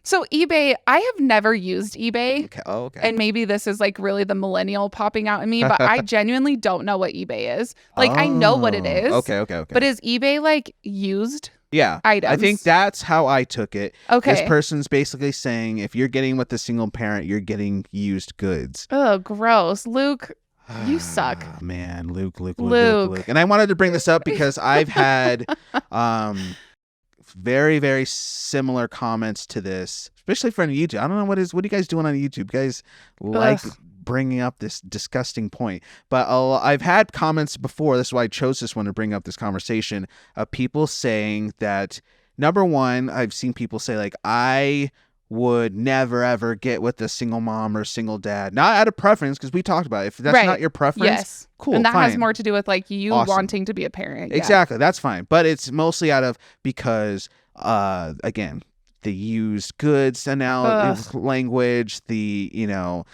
So eBay, I have never used eBay. Okay. Oh, okay. And maybe this is like really the millennial popping out in me, but I genuinely don't know what eBay is. Like I know what it is. Okay. But is eBay like used? Yeah. Items? I think that's how I took it. Okay. This person's basically saying if you're getting with a single parent, you're getting used goods. Oh, gross. Luke, you suck. Man, Luke. And I wanted to bring this up because I've had very, very similar comments to this, especially from YouTube. I don't know what are you guys doing on YouTube? You guys like bringing up this disgusting point, but I've had comments before. This is why I chose this one to bring up this conversation of people saying that, number one, I've seen people say like, I would never ever get with a single mom or single dad, not out of preference, because we talked about it. If that's not your preference, cool, and that fine. has more to do with like you wanting to be a parent. Exactly, that's fine, but it's mostly out of because again, the used goods language, the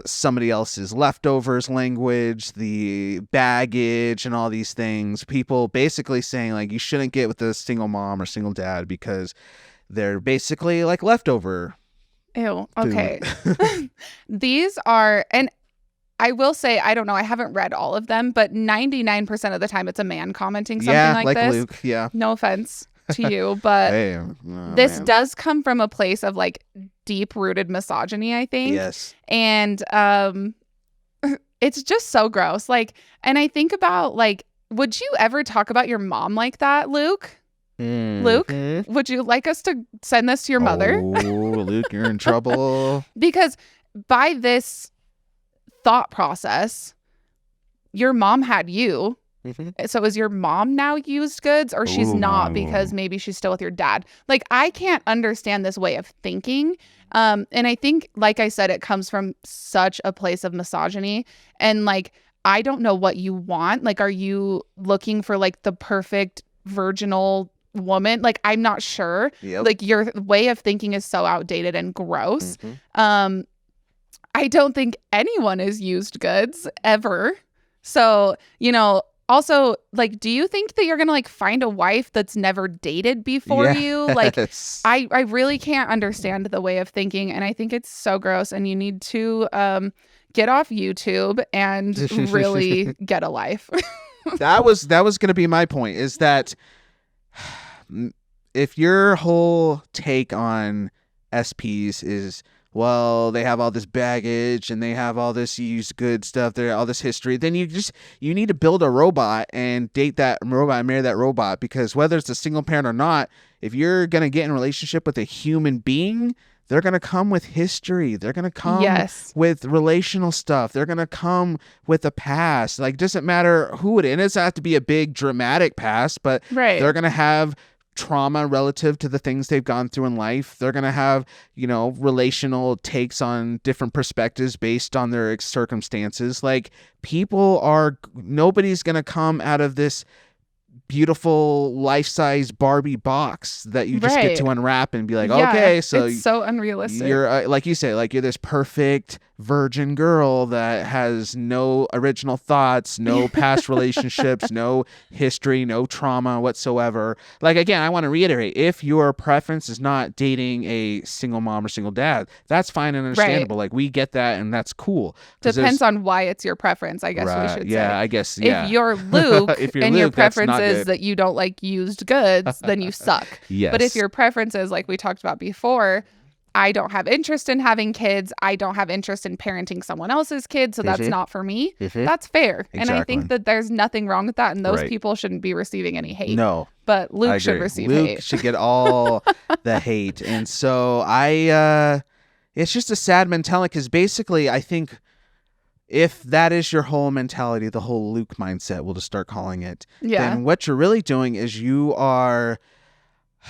somebody else's leftovers language, the baggage, and all these things. People basically saying like you shouldn't get with a single mom or single dad because they're basically like leftover. Ew. Okay. These are, and I will say, I don't know, I haven't read all of them, but 99% of the time it's a man commenting something like this. Luke, yeah. No offense to you, but this does come from a place of like deep-rooted misogyny, I think. Yes. And it's just so gross. Like, and I think about like, would you ever talk about your mom like that, Luke? Luke, would you like us to send this to your mother? Oh, Luke, you're in trouble. Because by this thought process, your mom had you So is your mom now used goods, or she's not because maybe she's still with your dad? Like, I can't understand this way of thinking. And I think, like I said, it comes from such a place of misogyny. And like, I don't know what you want. Like, are you looking for like the perfect virginal woman? Like, I'm not sure. Like, your way of thinking is so outdated and gross. I don't think anyone is used goods ever. So, also, like, do you think that you're going to like find a wife that's never dated before you? Like, I really can't understand the way of thinking. And I think it's so gross. And you need to get off YouTube and really get a life. That was going to be my point, is that if your whole take on SPs is, well, they have all this baggage and they have all this used good stuff, there, all this history, then you need to build a robot and date that robot and marry that robot, because whether it's a single parent or not, if you're going to get in a relationship with a human being, they're going to come with history. They're going to come with relational stuff. They're going to come with a past. Like, doesn't matter who it is. It doesn't have to be a big dramatic past, but they're going to have trauma relative to the things they've gone through in life. They're going to have, relational takes on different perspectives based on their circumstances. Like, nobody's going to come out of this beautiful life-size Barbie box that you just get to unwrap and be like, okay, so it's so unrealistic. You're like you say, like, you're this perfect virgin girl that has no original thoughts, no past relationships, no history, no trauma whatsoever. Like, again, I want to reiterate, if your preference is not dating a single mom or single dad, that's fine and understandable. Like, we get that, and that's cool. Depends on why it's your preference, I guess we should say. I guess, yeah. If you're Luke and your preference is that you don't like used goods, then you suck. But if your preference is, like we talked about before, I don't have interest in having kids, I don't have interest in parenting someone else's kids, so that's not for me, that's fair. And I think that there's nothing wrong with that, and those people shouldn't be receiving any hate. No. But Luke should receive hate. Luke should get all the hate. And so it's just a sad mentality, because basically I think if that is your whole mentality, the whole Luke mindset, we'll just start calling it, then what you're really doing is you are,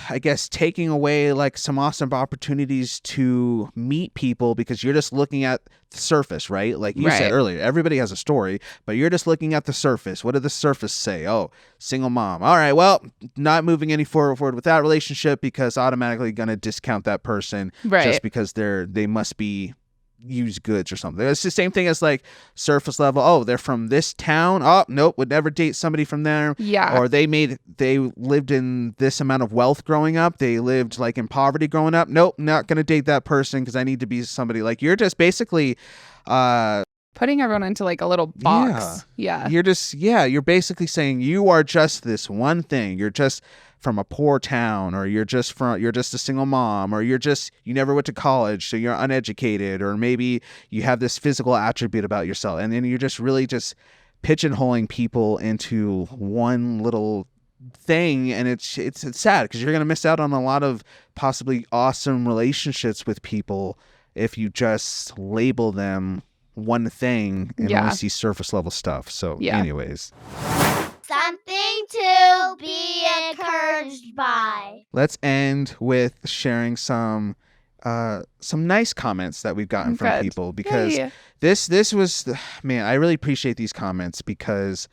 I guess, taking away like some awesome opportunities to meet people, because you're just looking at the surface, right? Like you said earlier, everybody has a story, but you're just looking at the surface. What did the surface say? Oh, single mom. All right, well, not moving any forward with that relationship, because automatically going to discount that person just because they must be used goods or something. It's the same thing as like surface level. Oh, they're from this town. Oh, nope, would never date somebody from there. Or they lived in this amount of wealth growing up. They lived like in poverty growing up. Nope, not gonna date that person because I need to be somebody. Like, you're just basically putting everyone into like a little box. You're basically saying you are just this one thing. You're just from a poor town, or you're just a single mom, or you never went to college, so you're uneducated, or maybe you have this physical attribute about yourself, and then you're just really just pigeonholing people into one little thing. And it's sad, because you're going to miss out on a lot of possibly awesome relationships with people if you just label them one thing and only see surface level stuff. So anyways, something to be encouraged by. Let's end with sharing some nice comments that we've gotten from people, because this was, man, I really appreciate these comments, because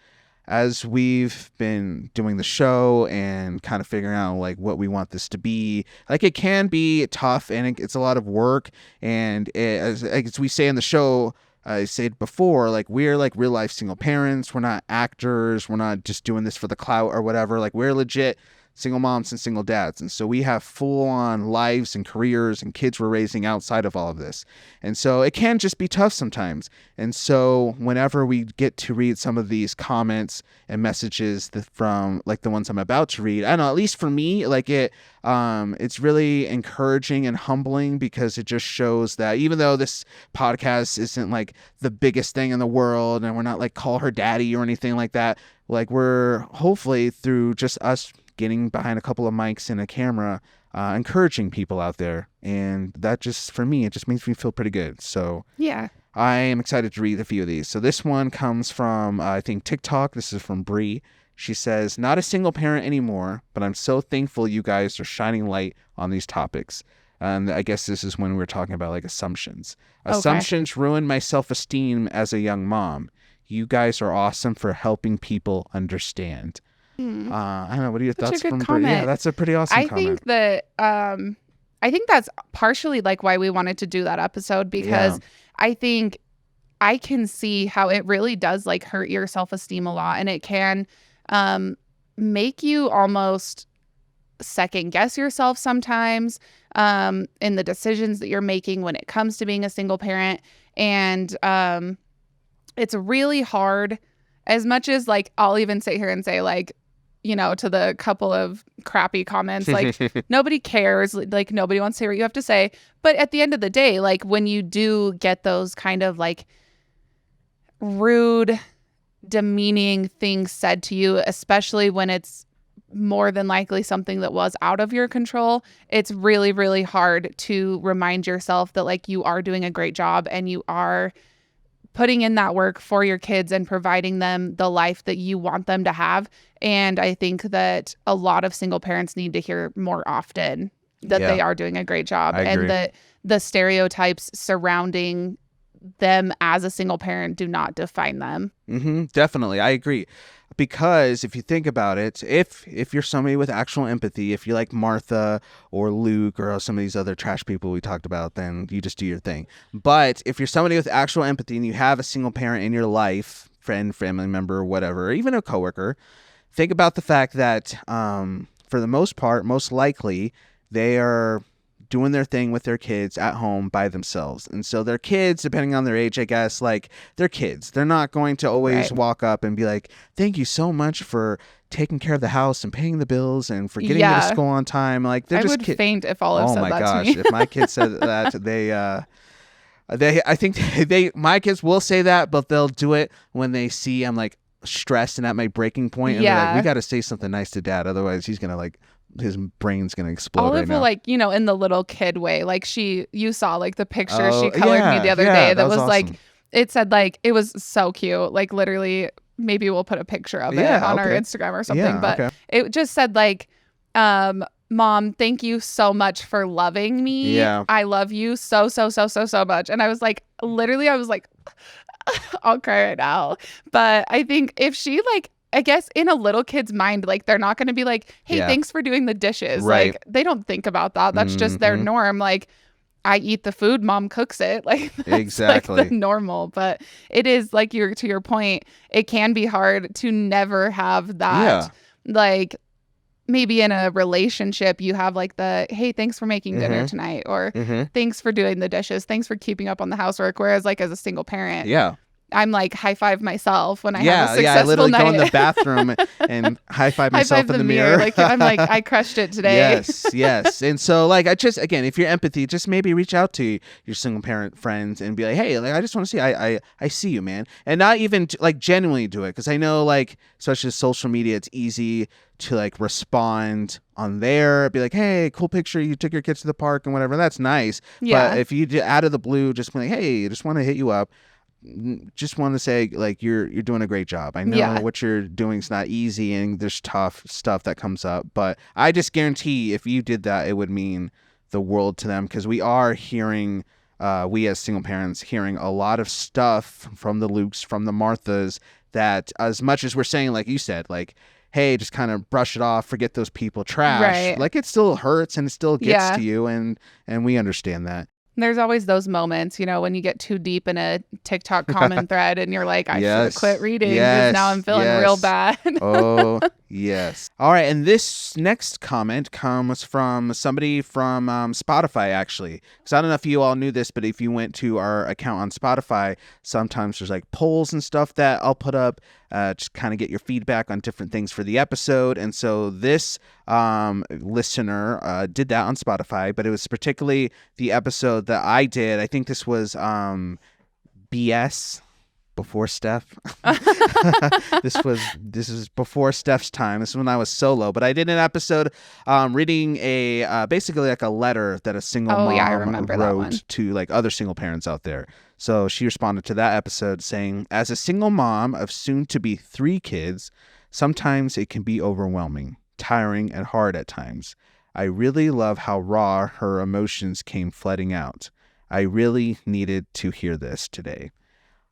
as we've been doing the show and kind of figuring out like what we want this to be, like, it can be tough and it's a lot of work. And as we say in the show, I said before, like, we're like real life single parents. We're not actors. We're not just doing this for the clout or whatever. Like, we're legit single moms and single dads. And so we have full on lives and careers and kids we're raising outside of all of this. And so it can just be tough sometimes. And so whenever we get to read some of these comments and messages from like the ones I'm about to read, I don't know, at least for me, like it's really encouraging and humbling, because it just shows that even though this podcast isn't like the biggest thing in the world, and we're not like Call Her Daddy or anything like that, like, we're hopefully through just us getting behind a couple of mics and a camera, encouraging people out there. And that just, for me, it just makes me feel pretty good. So I am excited to read a few of these. So this one comes from, I think, TikTok. This is from Bree. She says, not a single parent anymore, but I'm so thankful you guys are shining light on these topics. And I guess this is when we were talking about like assumptions. Okay. Assumptions ruined my self-esteem as a young mom. You guys are awesome for helping people understand. I don't know. What are your thoughts from Bree? Yeah, that's a pretty awesome comment. I think that's partially like why we wanted to do that episode, because I think I can see how it really does like hurt your self-esteem a lot, and it can make you almost second guess yourself sometimes in the decisions that you're making when it comes to being a single parent. And it's really hard, as much as like I'll even sit here and say like, you know, to the couple of crappy comments, like nobody cares, like nobody wants to hear what you have to say. But at the end of the day, like when you do get those kind of like rude, demeaning things said to you, especially when it's more than likely something that was out of your control, it's really, really hard to remind yourself that like you are doing a great job and you are putting in that work for your kids and providing them the life that you want them to have. And I think that a lot of single parents need to hear more often that they are doing a great job, and that the stereotypes surrounding them as a single parent do not define them. Definitely. I agree. Because if you think about it, if you're somebody with actual empathy, if you're like Martha or Luke or some of these other trash people we talked about, then you just do your thing. But if you're somebody with actual empathy and you have a single parent in your life, friend, family member, whatever, or even a coworker, think about the fact that for the most part, most likely, they are doing their thing with their kids at home by themselves. And so their kids, depending on their age, I guess, like they're kids. They're not going to always walk up and be like, thank you so much for taking care of the house and paying the bills and for getting me to school on time. Like they're just kids. I would faint if all of said that to me. Oh my gosh. If my kids said that, I think my kids will say that, but they'll do it when they see I'm like stressed and at my breaking point. And they're like, we got to say something nice to dad. Otherwise he's going to like, his brain's gonna explode. Olive will like, you know, in the little kid way, like you saw like the picture she colored me the other day that was awesome. Like, it said like, it was so cute, like literally, maybe we'll put a picture of it on our Instagram or something, but it just said like, Mom, thank you so much for loving me. I love you so much. And I was like, literally, I was like, I'll cry right now. But I think if she like, I guess in a little kid's mind, like they're not going to be like, hey, thanks for doing the dishes. Right. Like they don't think about that. That's just their norm. Like I eat the food, mom cooks it. Like that's exactly like the normal. But it is like to your point, it can be hard to never have that. Like maybe in a relationship, you have like the, hey, thanks for making dinner tonight, or thanks for doing the dishes. Thanks for keeping up on the housework. Whereas like as a single parent, I'm like high five myself when I have a successful night. I literally go in the bathroom and high five myself in the mirror. Like I'm like, I crushed it today. Yes. And so like, again, if you're empathy, just maybe reach out to your single parent friends and be like, hey, like I just want to see, I see you, man. And not even like genuinely do it. Cause I know like, especially social media, it's easy to like respond on there, be like, hey, cool picture, you took your kids to the park and whatever. That's nice. But if you out of the blue, just be like, hey, I just want to hit you up. Just want to say like you're doing a great job. I know what you're doing is not easy and there's tough stuff that comes up, but I just guarantee if you did that, it would mean the world to them, because we are hearing we as single parents hearing a lot of stuff from the Lukes, from the Marthas, that as much as we're saying, like you said, like, hey, just kind of brush it off, forget those people, trash, like it still hurts and it still gets to you, and we understand that. There's always those moments, you know, when you get too deep in a TikTok comment thread and you're like, I should have quit reading because now I'm feeling real bad. Oh, yes. All right. And this next comment comes from somebody from Spotify, actually. Because I don't know if you all knew this, but if you went to our account on Spotify, sometimes there's like polls and stuff that I'll put up, just kind of get your feedback on different things for the episode. And so this listener did that on Spotify, but it was particularly the episode that I did. I think this was BS. before Steph. This is before Steph's time. This is when I was solo, but I did an episode reading a basically like a letter that a single mom wrote to like other single parents out there. So she responded to that episode saying, "As a single mom of soon to be 3 kids, sometimes it can be overwhelming, tiring, and hard at times. I really love how raw her emotions came flooding out. I really needed to hear this today."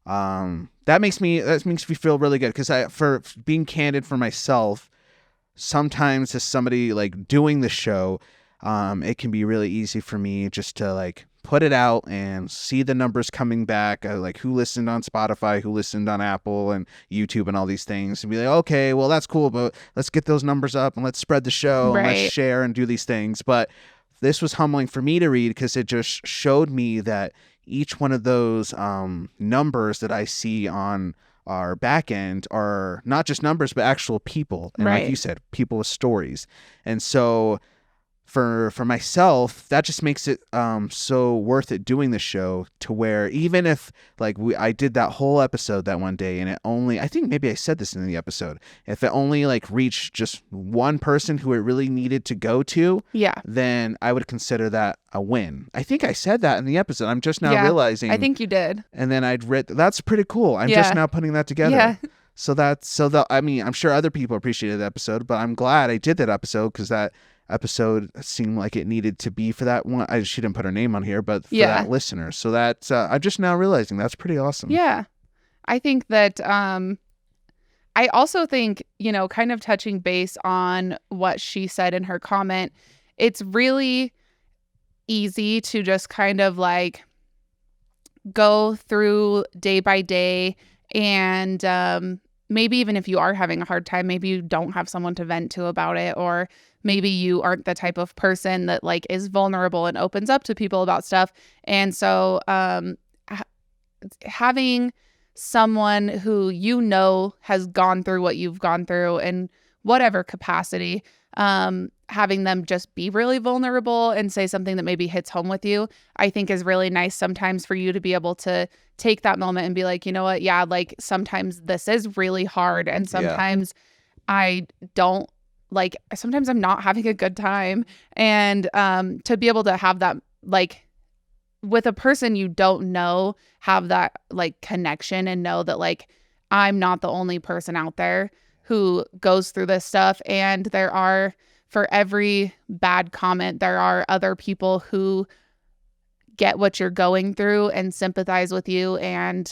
That makes me feel really good, because for being candid for myself, sometimes as somebody like doing the show, it can be really easy for me just to like put it out and see the numbers coming back, like who listened on Spotify, who listened on Apple and YouTube and all these things, and be like, okay, well, that's cool, but let's get those numbers up and let's spread the show and let's share and do these things. But this was humbling for me to read, because it just showed me that each one of those numbers that I see on our back end are not just numbers, but actual people. And like you said, people with stories. And so for myself, that just makes it so worth it doing the show, to where even if like I did that whole episode that one day and it only, I think maybe I said this in the episode, if it only like reached just one person who it really needed to go to, then I would consider that a win. I think I said that in the episode. I'm just now realizing. I think you did. And then I'd read, that's pretty cool. I'm just now putting that together. Yeah. I mean, I'm sure other people appreciated the episode, but I'm glad I did that episode, because that episode seemed like it needed to be for that one. She didn't put her name on here, but for that listener. So that's I'm just now realizing that's pretty awesome. Yeah. I think that I also think, kind of touching base on what she said in her comment, it's really easy to just kind of like go through day by day, and maybe even if you are having a hard time, maybe you don't have someone to vent to about it, or maybe you aren't the type of person that like is vulnerable and opens up to people about stuff. And so having someone who has gone through what you've gone through in whatever capacity, having them just be really vulnerable and say something that maybe hits home with you, I think is really nice sometimes, for you to be able to take that moment and be like, you know what? Yeah, like sometimes this is really hard, and sometimes sometimes I'm not having a good time. And to be able to have that, like with a person you don't know, have that like connection, and know that like I'm not the only person out there who goes through this stuff. And for every bad comment, there are other people who get what you're going through and sympathize with you. And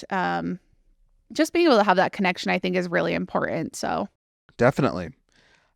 just being able to have that connection, I think, is really important. So definitely.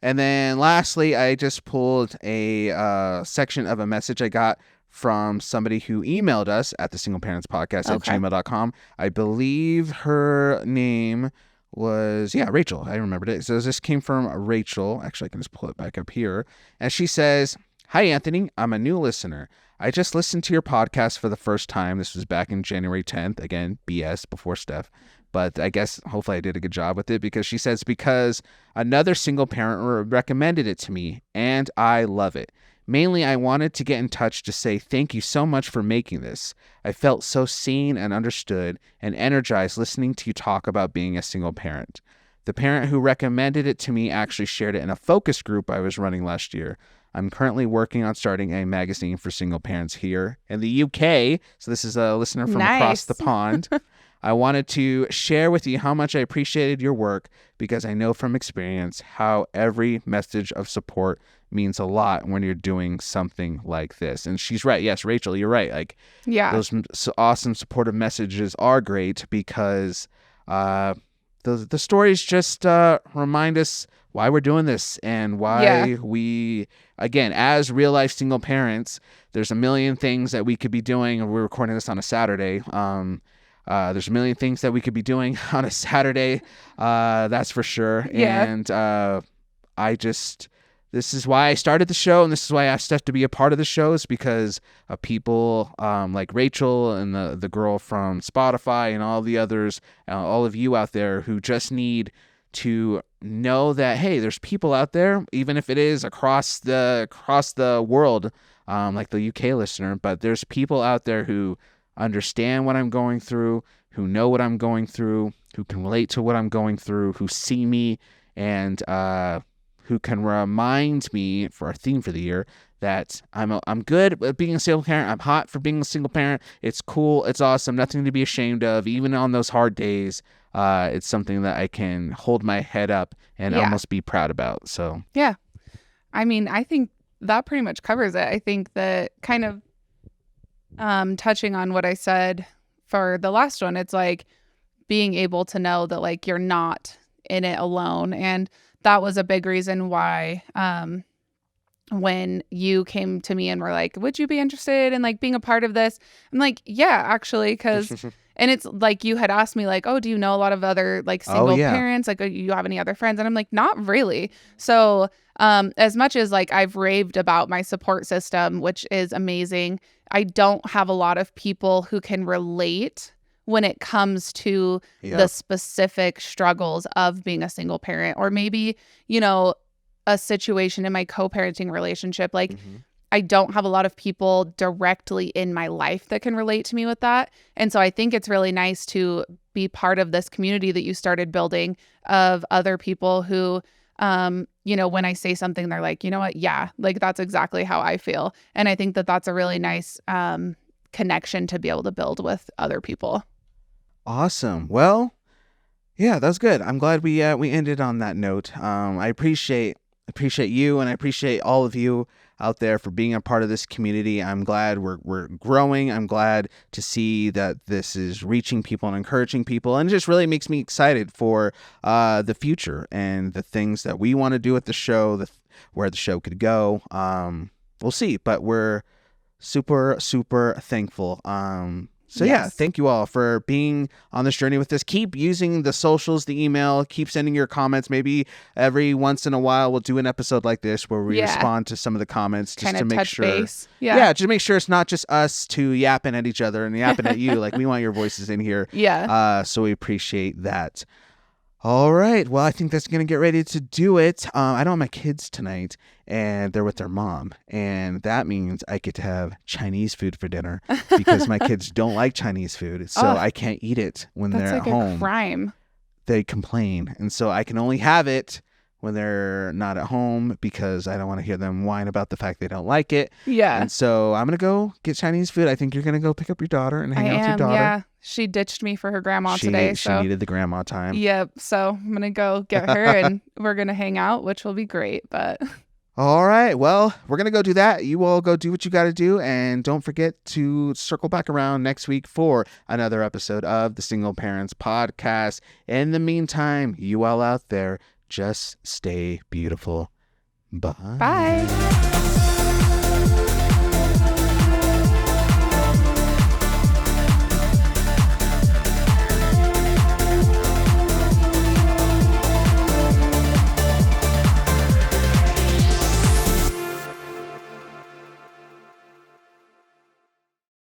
And then lastly, I just pulled a section of a message I got from somebody who emailed us at the singleparentspodcast at gmail.com. I believe her name was, Rachel. I remembered it. So this came from Rachel. Actually, I can just pull it back up here. And she says, "Hi, Anthony. I'm a new listener. I just listened to your podcast for the first time." This was back in January 10th. Again, BS, before Steph. But I guess hopefully I did a good job with it, because she says, "Because another single parent recommended it to me, and I love it. Mainly, I wanted to get in touch to say thank you so much for making this. I felt so seen and understood and energized listening to you talk about being a single parent. The parent who recommended it to me actually shared it in a focus group I was running last year. I'm currently working on starting a magazine for single parents here in the UK." So this is a listener from across the pond. "I wanted to share with you how much I appreciated your work, because I know from experience how every message of support means a lot when you're doing something like this." And she's right. Yes, Rachel, you're right. Like, those awesome supportive messages are great, because the stories just remind us why we're doing this, and why we, again, as real life single parents, there's a million things that we could be doing. And we're recording this on a Saturday. There's a million things that we could be doing on a Saturday. That's for sure. Yeah. And this is why I started the show, and this is why I asked Steph to be a part of the show, is because of people like Rachel and the girl from Spotify and all the others, all of you out there who just need to know that, hey, there's people out there, even if it is across the world, like the UK listener, but there's people out there who understand what I'm going through, who know what I'm going through, who can relate to what I'm going through, who see me, and who can remind me, for our theme for the year, that I'm good at being a single parent. I'm hot for being a single parent. It's cool. It's awesome. Nothing to be ashamed of. Even on those hard days, it's something that I can hold my head up and almost be proud about. So yeah, I mean, I think that pretty much covers it. I think that kind of touching on what I said for the last one, it's like being able to know that like you're not in it alone. And that was a big reason why when you came to me and were like, would you be interested in like being a part of this? I'm like, yeah, actually, because and it's like you had asked me like, oh, do you know a lot of other like single parents? Like, you have any other friends? And I'm like, not really. So as much as like I've raved about my support system, which is amazing, I don't have a lot of people who can relate when it comes to the specific struggles of being a single parent, or maybe, you know, a situation in my co-parenting relationship. Like I don't have a lot of people directly in my life that can relate to me with that. And so I think it's really nice to be part of this community that you started building of other people who, you know, when I say something, they're like, you know what? Yeah, like that's exactly how I feel. And I think that that's a really nice connection to be able to build with other people. Awesome. Well, yeah, that's good. I'm glad we ended on that note. I appreciate you, and I appreciate all of you out there for being a part of this community. I'm glad we're growing. I'm glad to see that this is reaching people and encouraging people, and it just really makes me excited for the future and the things that we want to do with the show, where the show could go. We'll see, but we're super, super thankful. So yeah, thank you all for being on this journey with us. Keep using the socials, the email, keep sending your comments. Maybe every once in a while we'll do an episode like this where we respond to some of the comments just kinda to make touch sure. Base. Just to make sure it's not just us two yapping at each other and yapping at you. Like, we want your voices in here. So we appreciate that. All right. Well, I think that's going to get ready to do it. I don't have my kids tonight, and they're with their mom. And that means I get to have Chinese food for dinner because my kids don't like Chinese food. So I can't eat it when they're at home. That's like a crime. They complain. And so I can only have it when they're not at home because I don't want to hear them whine about the fact they don't like it. And so I'm going to go get Chinese food. I think you're going to go pick up your daughter and hang out with your daughter. Yeah. She ditched me for her grandma today. She needed the grandma time. Yep. So I'm going to go get her and we're going to hang out, which will be great. But all right. Well, we're going to go do that. You all go do what you got to do. And don't forget to circle back around next week for another episode of the Single Parents Podcast. In the meantime, you all out there, just stay beautiful. Bye. Bye.